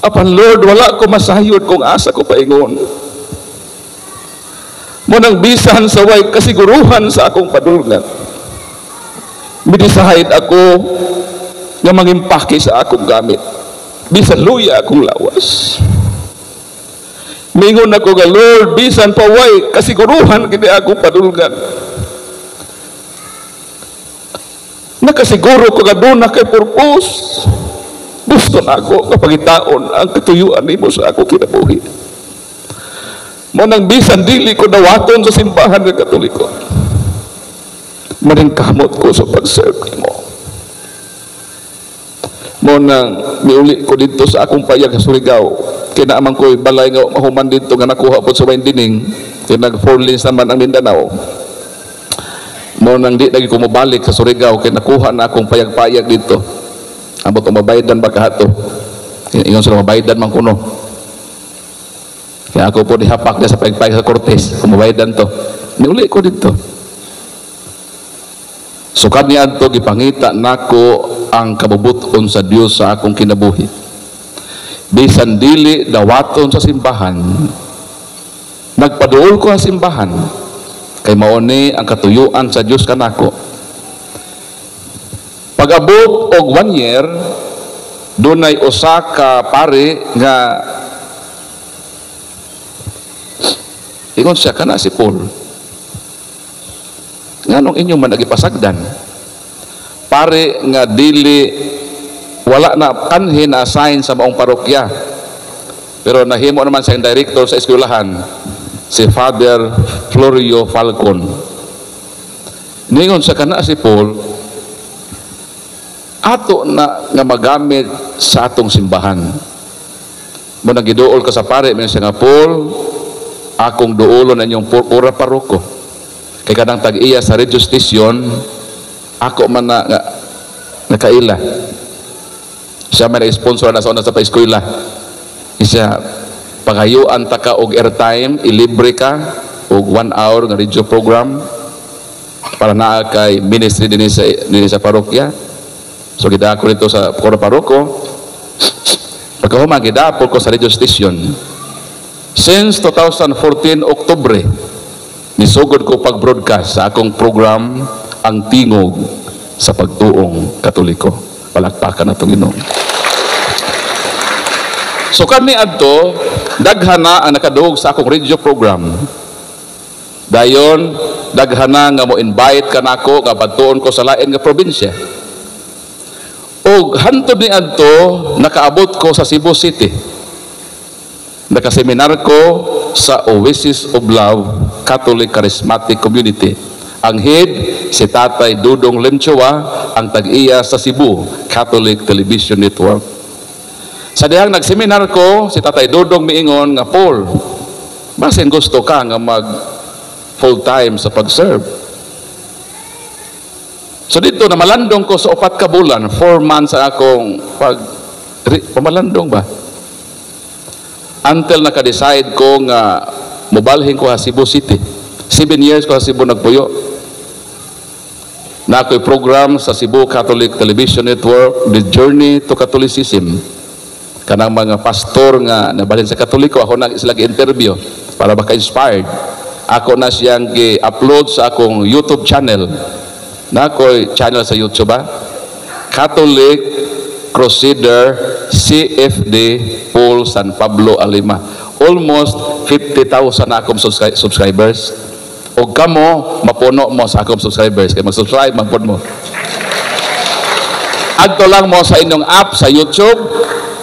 B: Apan Lord, wala ko masayod kung asa ko paingon. Munang bisan sa way kasiguruhan sa akong padulngan. Midisahid ako nga mangimpake sa akong gamit. Bisan luya akong lawas. Mingon ako nga, Lord, bisan pa way kasiguruhan kini akong padulngan. Nakasiguro ko nga doon na kay purpose. Gusto na ako kapag itaon ang katuyuan nimo sa ako kinabuhi. Munang bisan dili ko dawaton sa simbahan ng Katoliko. Maring kamot ko sa pag-serve mo. Munang miuli ko dito sa akong payag sa Surigao. Kinaaman ko balay nga mahuman dito nga nakuha po sa Waindining. Kaya nag-4 lanes naman ang Mindanao. Munang di lagi ko mabalik sa Surigao. Kaya nakuha na akong payag-payag dito. Ambot ang mabayadan ba kahato? Ingon sila mabayadan man kuno. Kaya ako po dihapak na sa pagpayag sa Cortes. Kung mabayadan to. Niuli ko dito. So kaniya to gipangita nako ang kabubuton sa Dios sa akong kinabuhi. Bisan dili dawaton sa simbahan. Nagpaduol ko ang simbahan. Kay mao ni ang katuyuan sa Dios kanako. Pag-abot og 1 year, dunay usa ka pare nga ingon siya kana si Paul. Nganong inyo man nagipasagdan? Pare nga dili wala na kanhin na assign sa maong parokya. Pero nahimo naman sa director sa eskwelahan, si Father Florio Falcon. Ningon siya kana si Paul, ato na nga magamit sa atong simbahan. Mo nagiduol ka sa pare, minsan nga, Paul, akong duolon na inyong pura paroko. Kay kanang tag-iya sa radio station, ako man na nakaila. Siya may na-sponsor na sa una sa pa-eskwela. Siya, pagayuan ta ka og airtime, ilibre ka, og 1 hour nga radio program, para naa kay ministry din sa parokya. So gidako dito sa Pura Paroko. Pagkahuma gidapol ko sa radio station. Since 2014 Oktubre, nisugod ko pag-broadcast sa akong program Ang Tingog sa Pagtuong Katoliko. Palakpakan na itong Ginoo. So kani adto daghana ang nakaduog sa akong radio program. Dayon daghana nga mo invite kanako nga padtuon ko sa lain nga probinsya. Og hantod ni adto nakaabot ko sa Cebu City. Nakaseminar ko sa Oasis of Love Catholic Charismatic Community. Ang head si Tatay Dudong Lemchowa, ang tag-iya sa Cebu Catholic Television Network. Sa dihang nagseminar ko, si Tatay Dudong miingon nga, Paul, basin gusto ka nga mag full time sa pag-serve. So dito na malandong ko sa 4 ka bulan, 4 months akong pamalandong ba? Until naka-decide ko nga mobalhin ko sa Cebu City. 7 years ko sa Cebu nagpuyo. Na ako'y program sa Cebu Catholic Television Network, The Journey to Catholicism. Kanang mga pastor nga nabalhin sa Katoliko, ako na sila gi-interview para baka-inspired. Ako na siyang gi-upload sa akong YouTube channel. Na ako'y channel sa YouTube ba? Catholic Crusader CFD Paul San Pablo Alima. Almost 50,000 na akong subscribers. O kamo, mapuno mo sa akong subscribers. Kaya mag-subscribe, magpun mo. Adto lang mo sa inyong app sa YouTube,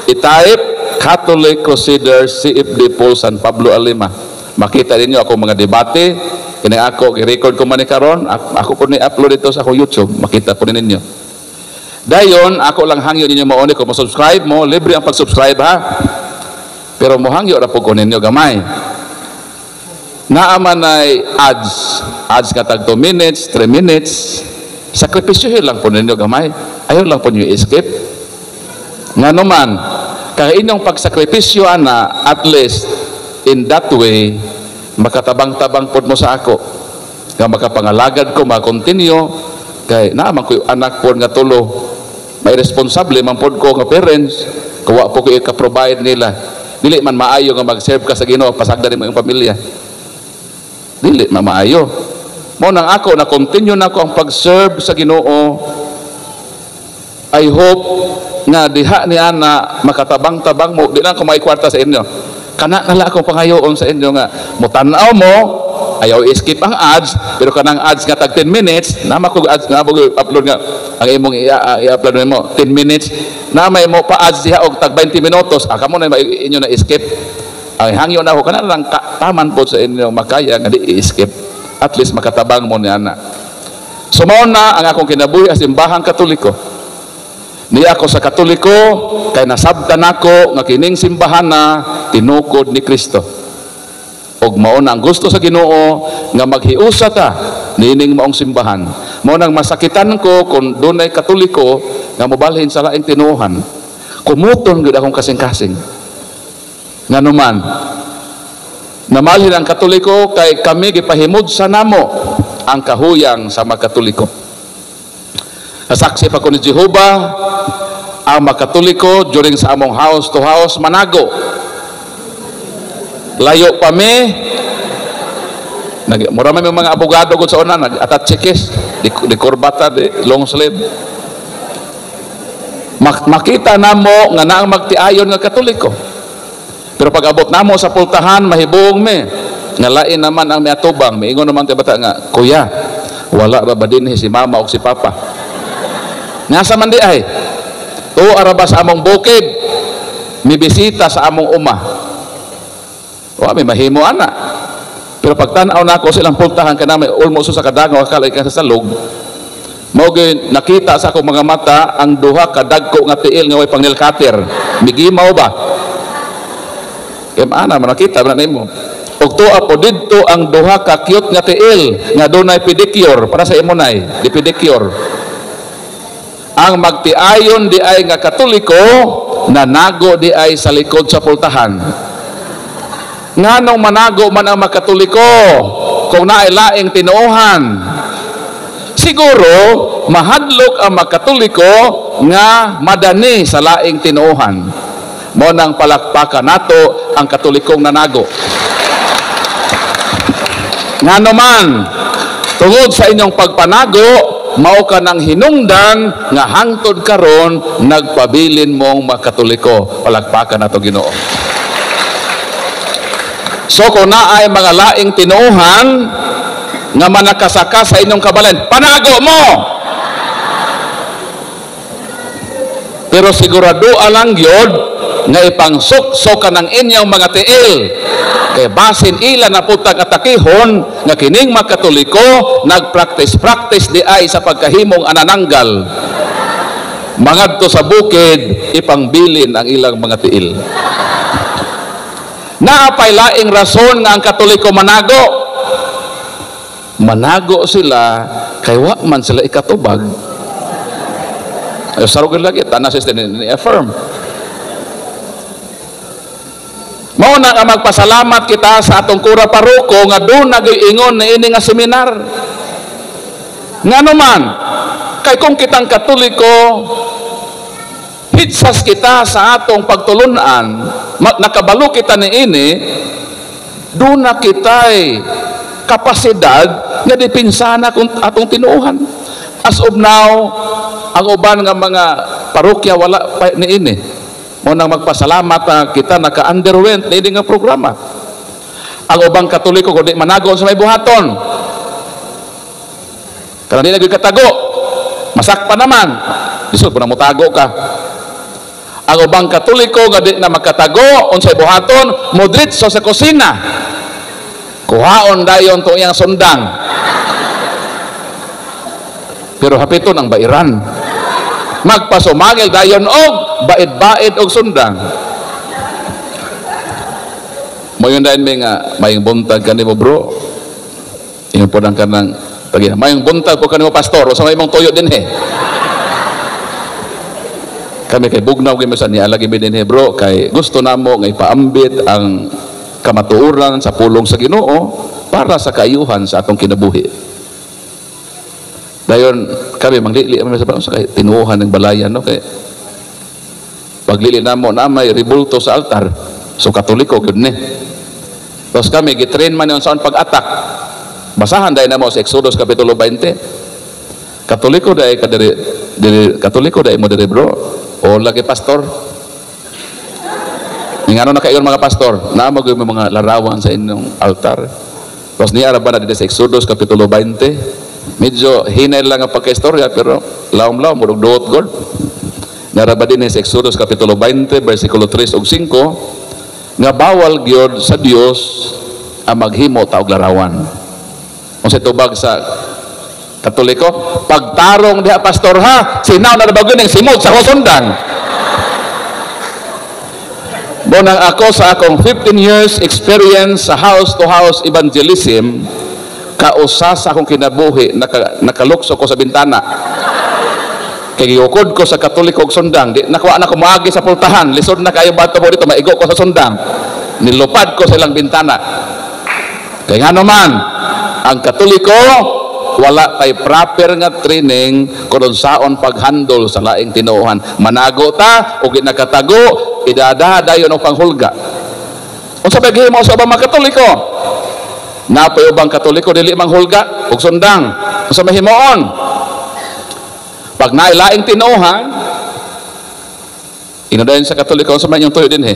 B: i-type Catholic Crusader CFD Paul San Pablo Alima. Makita ninyo ako mga debate. Kini ako, i-record ko man ni karon, ako po ni-upload ito sa akong YouTube. Makita po ninyo. Dayon, ako lang hangyo ninyo mauni kung subscribe mo, libre ang pag-subscribe ha. Pero mo hangyo ra po ko ninyo gamay. Naaman ay ads nga tag 2 minutes, 3 minutes. Sakripisyo lang po ninyo gamay. Ayaw lang po niyo escape. Nga naman, kaya inyong pagsakripisyo ana, at least in that way, makatabang-tabang po mo sa ako. Nga makapangalagad ko, makontinue. Kaya naaman ko yung anak po nga tulo. May responsable man pod ko nga parents, kuwa po ko i-provide nila. Dili man maayo nga mag-serve ka sa Ginoo pasagda ni mga pamilya. Dili man maayo. Mo nang ako na continue na ko ang pag-serve sa Ginoo. I hope nga diha ni ana makatabang-tabang mo, di na ko maikwarta sa inyo. Kana nala akong pangayoon sa inyo nga mutanaw mo, ayaw i-skip ang ads, pero kanang ads nga tag 10 minutes, nama ko ads nga upload nga ang imong i-upload mo 10 minutes, na may mo pa ads diha og tag 20 minutos, kamo na inyo na i-skip. Ang hangyo na ako kana lang taman po sa inyo makaya nga di i-skip. At least makatabang mo ni ana. Sumaon na ang akong kinabuhi as simbahang Katoliko. Ni ako sa Katoliko kay nasabtan ako nga kining simbahan na tinukod ni Kristo. Og mao na ang gusto sa Ginoo nga maghiusa ta nining maong simbahan. Mao nang masakitan ko kung dunay Katoliko nga mobalhin sa laing tinuohan. Kumuton gid akong kasing-kasing. Nganuman, namalhin ang Katoliko kay kami gipahimud sa namo ang kahuyang sa mga Katoliko. Nasaksi pa ko ni Jehovah ang mga Katoliko during sa among house to house manago. Layo pa mi. Mura may mga abogado ko sa una nag-atat chikis, di korbata, di long sleeve. Makita namo nga naang magtiayon nga Katoliko. Pero pag abot namo sa pultahan mahibong mi nga lain naman ang miatubang, miingon naman ti bata nga, kuya, wala ra ba dinhi si mama o si papa? Nasa man di ay tuo ara ba sa among bukid mibisita sa among uma? Wa may mahimo ana. Pero pag tan-aw nako silang pultahan kana may almost sa kadangaw akala ka sa salog. Mao gyud nakita sa akong mga mata ang duha ka dagko nga tiil nga way pangnil cutter. Migimaw ba? Kaya ana man nakita man nimo. Og tuwa po didto ang duha ka cute nga tiil nga dunay pedicure para sa imo nay, di pedicure. Ang magtiayon di ay nga Katoliko nanago di ay sa likod sa pultahan. Nganong manago man ang Katoliko kung naay laing tinuohan? Siguro mahadlok ang Katoliko nga madani sa laing tinuohan. Mo nang palakpakan nato ang Katolikong nanago. Ngano man tungod sa inyong pagpanago mao ka nang hinungdan nga hangtod karon nagpabilin mong Katoliko. Palakpakan nato Ginoo. So kung naay mga laing tinuohan nga manakasaka sa inyong kabalan, panago mo. Pero sigurado alang gyud nga ipangsukso ka ng inyong mga tiil. Kay basin ila na putag atakihon nga kining mga Katoliko nagpractice di ay sa pagkahimong anananggal. Mangadto sa bukid ipangbilin ang ilang mga tiil. Naapay laing rason nga ang Katoliko manago. Manago sila kay wa man sila ikatubag. Ay sarugod lagi tanan sa ni affirm. Mao na nga magpasalamat kita sa atong kura paroko nga doon nag-iingon na ini nga seminar. Ngano man kay kung kitang Katoliko hitsas kita sa atong pagtulunan, nakabalo kita ni ini, doon na kita'y kapasidad nga dipinsana kung atong tinuuhan. As of now, ang uban nga mga parokya wala pa ni ini. Munang magpasalamat kita naka-underwent ni ini nga programa. Ang ubang Katoliko kung di managon sa may buhaton. Karena di nagkatago, masakpa naman. Disod po na mutago ka. Ang ubang Katoliko nga di na magkatago unsay buhaton modritso sa kusina kuhaon dayon to iyang sundang pero hapiton ang bairan magpasumangil dayon og bait-bait og sundang. Mo yun dahil may buntag kanimo bro. Yung po nang kanang may buntag po kanimo pastor o sa may mong tuyo din Kami kay bugnaw kami sa niya lagi din bro kay gusto namo nga ipaambit ang kamatuoran sa pulong sa Ginoo para sa kaayuhan sa atong kinabuhi. Dayon kami manglili kami sa kay tinuohan ng balayan no kay paglili namo na may rebulto sa altar so Katoliko gyud ni. Tapos kami gitrain man yon sa pag-attack. Basahan dahil na mo sa Exodus Kapitulo 20. Katoliko dahil Katoliko dahil mo diri bro o lagi pastor ngano na kayo mga pastor na mag mga larawan sa inyong altar. Tapos niya ba na dito sa Exodus Kapitulo 20 medyo hinay lang ang pagka-istorya pero laom-laom murag duot god naraba din sa Exodus Kapitulo 20 versikulo 3 ug 5 nga bawal gyud sa Dios ang maghimo ta og larawan. Unsa tubag sa Katoliko, pagtarong diha pastor ha, sinaw na bago ning simod sa hosundang. Bonang ako sa akong 15 years experience sa house to house evangelism, kausa sa akong kinabuhi nakalukso ko sa bintana. Kay giukod ko sa Katoliko og sundang, di nakuha na ko moagi sa pultahan, lisod na kayo bato mo dito, maigo ko sa sundang. Nilupad ko sa ilang bintana. Kay ngano man, ang Katoliko wala tay proper nga training kung saon paghandle sa laing tinuohan. Manago ta o ginakatago, idadadayon o panghulga. Unsa ba gihimo sa ubang mga Katoliko? Napay ubang Katoliko dili manghulga og sundang. Unsa mahimoon? Pag nailaing tinuohan, inudayon sa Katoliko sa man yung tuyo din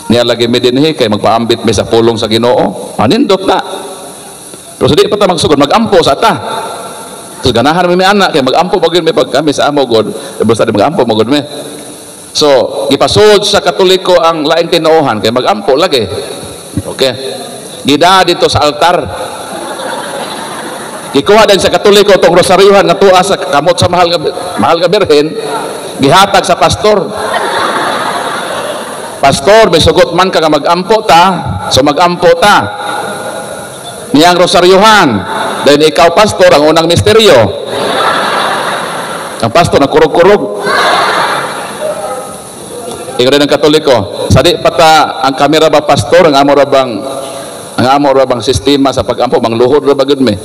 B: niya lagi mi din kay magpaambit mi sa pulong sa Ginoo. Anindot na. Pero sa di pa ta magsugod, magampo sa ta. Terus ganahan mi anak kay magampo pag mi pag kami sa amo god. Basta magampo mo god mi. So, ipasud sa Katoliko ang laing tinuohan kay magampo lagi. Okay. Gida dito sa altar. Ikuha din sa Katoliko itong rosaryuhan nga tuwa sa kamot sa mahal nga birhen, gihatag sa pastor. Pastor, may sugot man ka nga mag-ampo ta, so mag-ampo ta. Niyang rosaryuhan, dahil ikaw pastor ang unang misteryo. Ang pastor nagkurog-kurog. Ikaw din ang Katoliko. Sadi pata ang kamera ba pastor, ang amo rabang sistema sa pag-ampo, mangluhod ra bagud mi.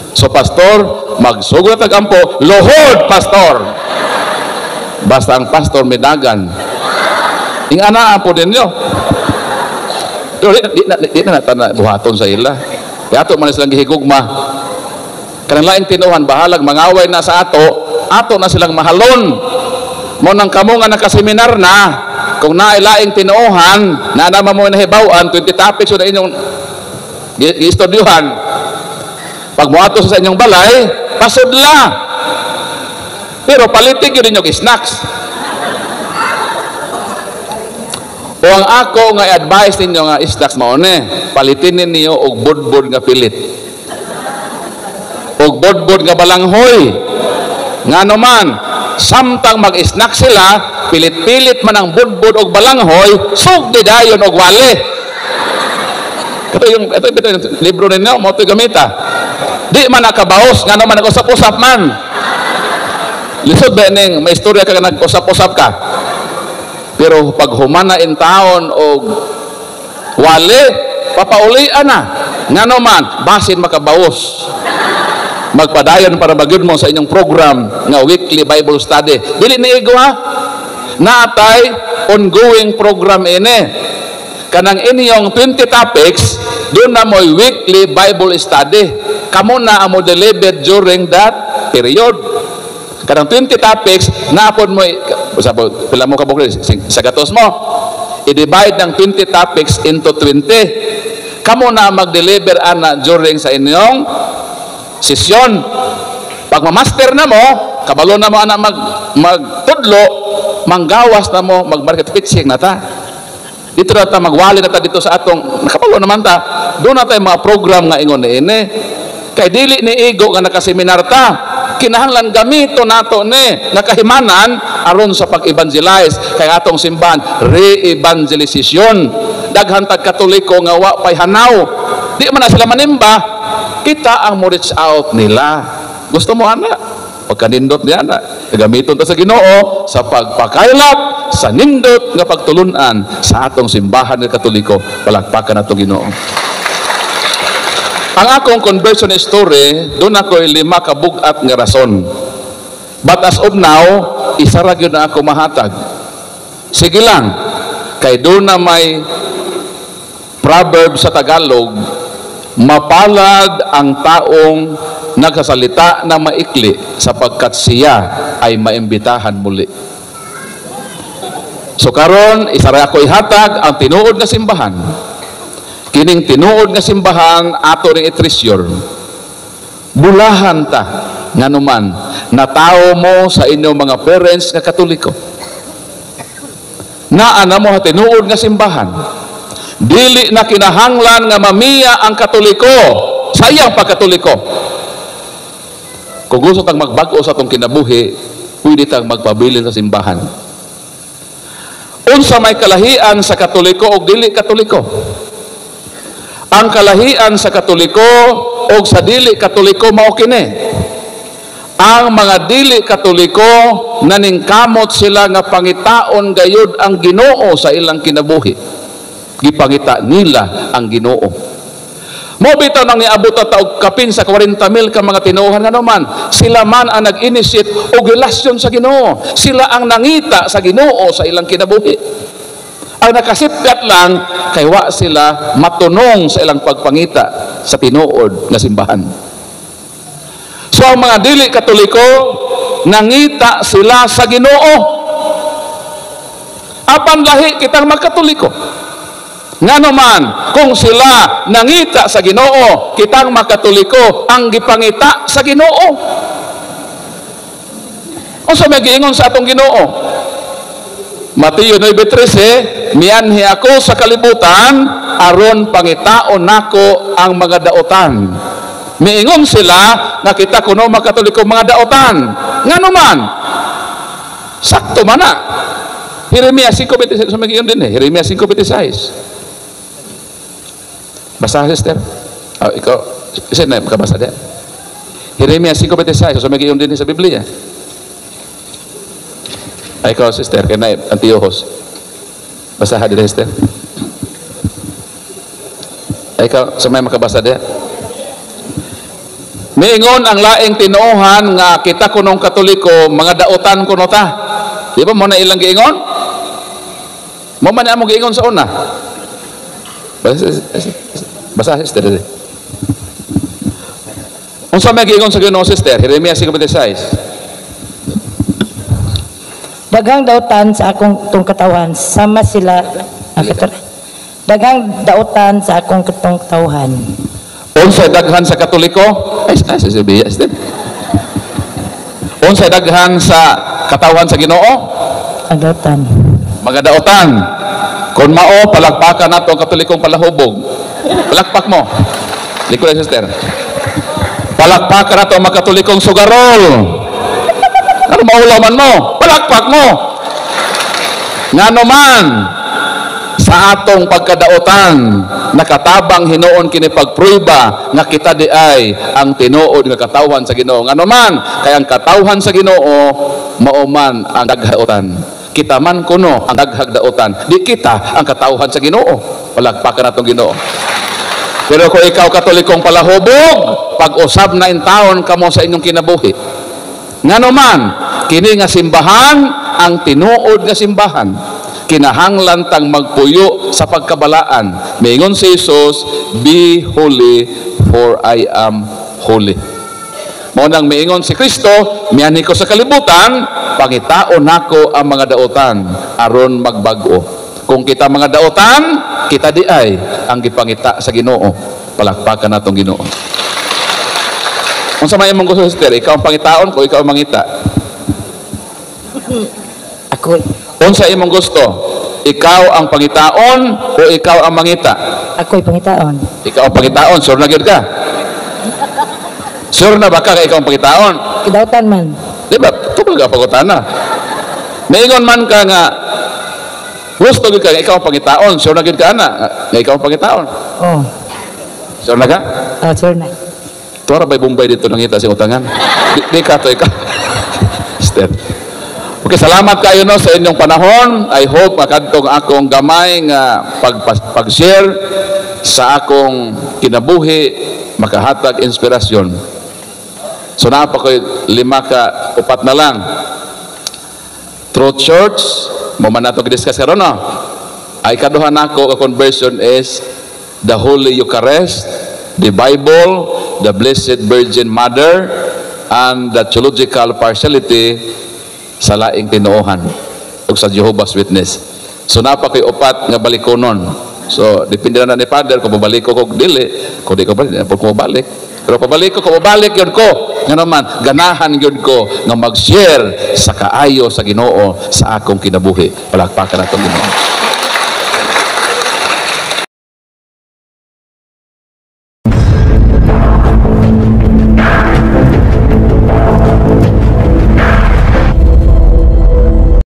B: So pastor, magsugod at ampo, lohod pastor. Basta ang pastor medagan. Ing ana po din nyo. Pero di na natana buhaton sa ila. Kaya ato man silang gihigugma. Kanang laing tinuhan, bahalag mangaway na sa ato na silang mahalon. Mo nang kamo nga nakaseminar na, kung nailaing tinuhan, na naman mo nahibawan, 20 topics na inyong giistudyuhan. Pag muato sa inyong balay, pasudla. Pero palitig yun inyong snacks. O ang ako nga advice ninyo nga snacks maone, palitin ninyo og budbud nga pilit. Og budbud nga balanghoy. Nga naman, samtang mag-snack sila, pilit-pilit man ang budbud og balanghoy, sugdi dayon og wali. Ito yung libro ninyo, mo ito gamita. Di man nakabaos, nga naman nag-usap-usap man. Lisod ba ning may istorya ka nag-usap-usap ka? Pero pag humana in taon o wali, papaulian na. Nga naman, basin makabaos. Magpadayon para magyud mo sa inyong program nga weekly Bible study. Dili ni igo ha? Natay ongoing program ini. Kanang inyong 20 topics, doon na mo'y weekly Bible study. Kamu na amo delivered during that period. Kanang 20 topics, naapod mo, pila mo kabukli, sa gatos mo, i-divide ng 20 topics into 20. Kamu na mag-deliver ana during sa inyong sesyon. Pag ma-master na mo, kabalo na mo ana magtudlo, manggawas na mo, mag-market pitching na ta. Dito na ta magwali na ta dito sa atong nakapalo naman ta. Doon na tayo mga program nga ingon ni ini. Kay dili ni igo nga nakaseminar ta. kinahanglan gamito nato ni nga kahimanan aron sa pag-evangelize kay atong simbahan re-evangelisasyon. Daghan tag Katoliko nga wa pay hanaw, di man na sila manimba, kita ang mo reach out nila. Gusto mo ana? Pagkanindot niya na gamiton ta sa Ginoo sa pagpakaylap sa nindot nga pagtulunan sa atong simbahan nga Katoliko. Palakpakan nato Ginoo. Ang akong conversion story, doon ako 5 kabugat nga rason. But as of now, isa ra gyud na ako mahatag. Sige lang, kay doon na may proverb sa Tagalog, mapalad ang taong nagsasalita na maikli sapagkat siya ay maimbitahan muli. So karon, isa ra ako ihatag ang tinuod na simbahan. Kining tinuod nga simbahan ato ring itreasure. Bulahan ta nganuman natao mo sa inyong mga parents nga Katoliko. Naa na mo tinuod nga simbahan. Dili na kinahanglan nga mamiya ang Katoliko sa iyang pagkatoliko. Kung gusto tang magbago sa atong kinabuhi, pwede tang magpabilin sa simbahan. Unsa may kalahian sa Katoliko o dili Katoliko? Ang kalahian sa Katoliko o sa dili Katoliko mao kini. Ang mga dili Katoliko naningkamot sila nga pangitaon gayud ang Ginoo sa ilang kinabuhi. Gipangita nila ang Ginoo. Mo bitaw nang niabot ta og kapin sa 40,000 ka mga tinuohan nga naman, sila man ang nag-initiate og relasyon sa Ginoo. Sila ang nangita sa Ginoo sa ilang kinabuhi. Ang nakasipkat lang kay wa sila matunong sa ilang pagpangita sa tinuod nga simbahan. So ang mga dili Katoliko nangita sila sa Ginoo. Apan lahi kitang magkatoliko. Ngano man kung sila nangita sa Ginoo, kitang makatoliko ang gipangita sa Ginoo. Unsa may giingon sa atong Ginoo? Mateo 9:13, mianhi ako sa kalibutan aron pangitaon nako ang mga daotan. Miingon sila nga kita kuno makatoliko mga daotan. Ngano man? Sakto man na. Jeremias 5:26 sa magiyon din Jeremias 5:26. Basa sister. Oh, ikaw isa na makabasa din. Jeremias 5:26 sa magiyon din sa Biblia. Ay ikaw sister kay na Antiochos. Basahan din sister. Ay ikaw sa may makabasa din. Miingon ang laing tinuohan nga kita kunong Katoliko mga daotan kuno ta. Di ba mo na ilang giingon? Mo man amo giingon sa una. Basa sister. Unsa may giingon sa Ginoo sister? Jeremias 5:26.
C: Daghang dautan sa akong tong katawan, sama sila. Daghang dautan sa akong tong katawhan.
B: Unsay daghan sa Katoliko? Ay sabiya sister. Unsay daghan sa katawan sa Ginoo?
C: Ang dautan.
B: Mga dautan. Kung mao palakpakan nato ang Katolikong palahubog. Palakpak mo. Likod sister. Palakpakan nato ang mga Katolikong sugarol. Ano maulaman mo? Palakpak mo. Ngano man sa atong pagkadautan nakatabang hinuon kini pagprueba nga kita di ay ang tinuod nga katawhan sa Ginoo. Ngano man kay ang katawhan sa Ginoo mao man ang daghautan. Kita man kuno ang daghag dautan. Di kita ang katawhan sa Ginoo. Palakpakan natong Ginoo. Pero kung ikaw Katolikong palahubog, pag-usab na in taon kamo sa inyong kinabuhi. Ngano man kini nga simbahan ang tinuod nga simbahan. Kinahanglan tang magpuyo sa pagkabalaan. Miingon si Jesus, be holy for I am holy. Mao nang miingon si Kristo, mianhi ko sa kalibutan, pangitaon nako ang mga daotan aron magbag-o. Kung kita mga daotan, kita di ay ang gipangita sa Ginoo. Palakpakan natong Ginoo. Unsa may imong gusto sister? Ikaw ang pangitaon ko, ikaw ang mangita.
C: Ako.
B: Unsa imong gusto? Ikaw ang pangitaon o ikaw ang mangita?
C: Ako'y pangitaon.
B: Ikaw ang pangitaon, sure na gyud ka. Sure na baka kay ikaw ang pangitaon?
C: Kidautan man.
B: Di ba? Ito talaga pagkutana. Maingon man ka nga, gusto gid ka nga ikaw ang pangitaon. Sure na gid ka na nga ikaw ang pangitaon.
C: Oh.
B: Sure na ka?
C: Oh, sure na.
B: Tuwara ba'y Bombay dito nangita sa utangan? Di ka to ikaw. Step. Okay, salamat kayo no sa inyong panahon. I hope makadtong akong gamay nga pag-share sa akong kinabuhi, makahatag inspirasyon. So na pa ko 5 ka 4 na lang. Truth Church, mo man nato gidiscuss karon no. Ay kaduha nako ka conversion is the Holy Eucharist, the Bible, the Blessed Virgin Mother, and the theological partiality sa laing tinuohan ug sa Jehovah's Witness. So napa koy 4 nga balikonon. So depende na ni Father kung babalik ko dili, kung di ko balik, kung balik. Pero pabalik ko yun ko. Nga naman, ganahan yun ko nga mag-share sa kaayo sa Ginoo sa akong kinabuhi. Palakpakan na itong Ginoo.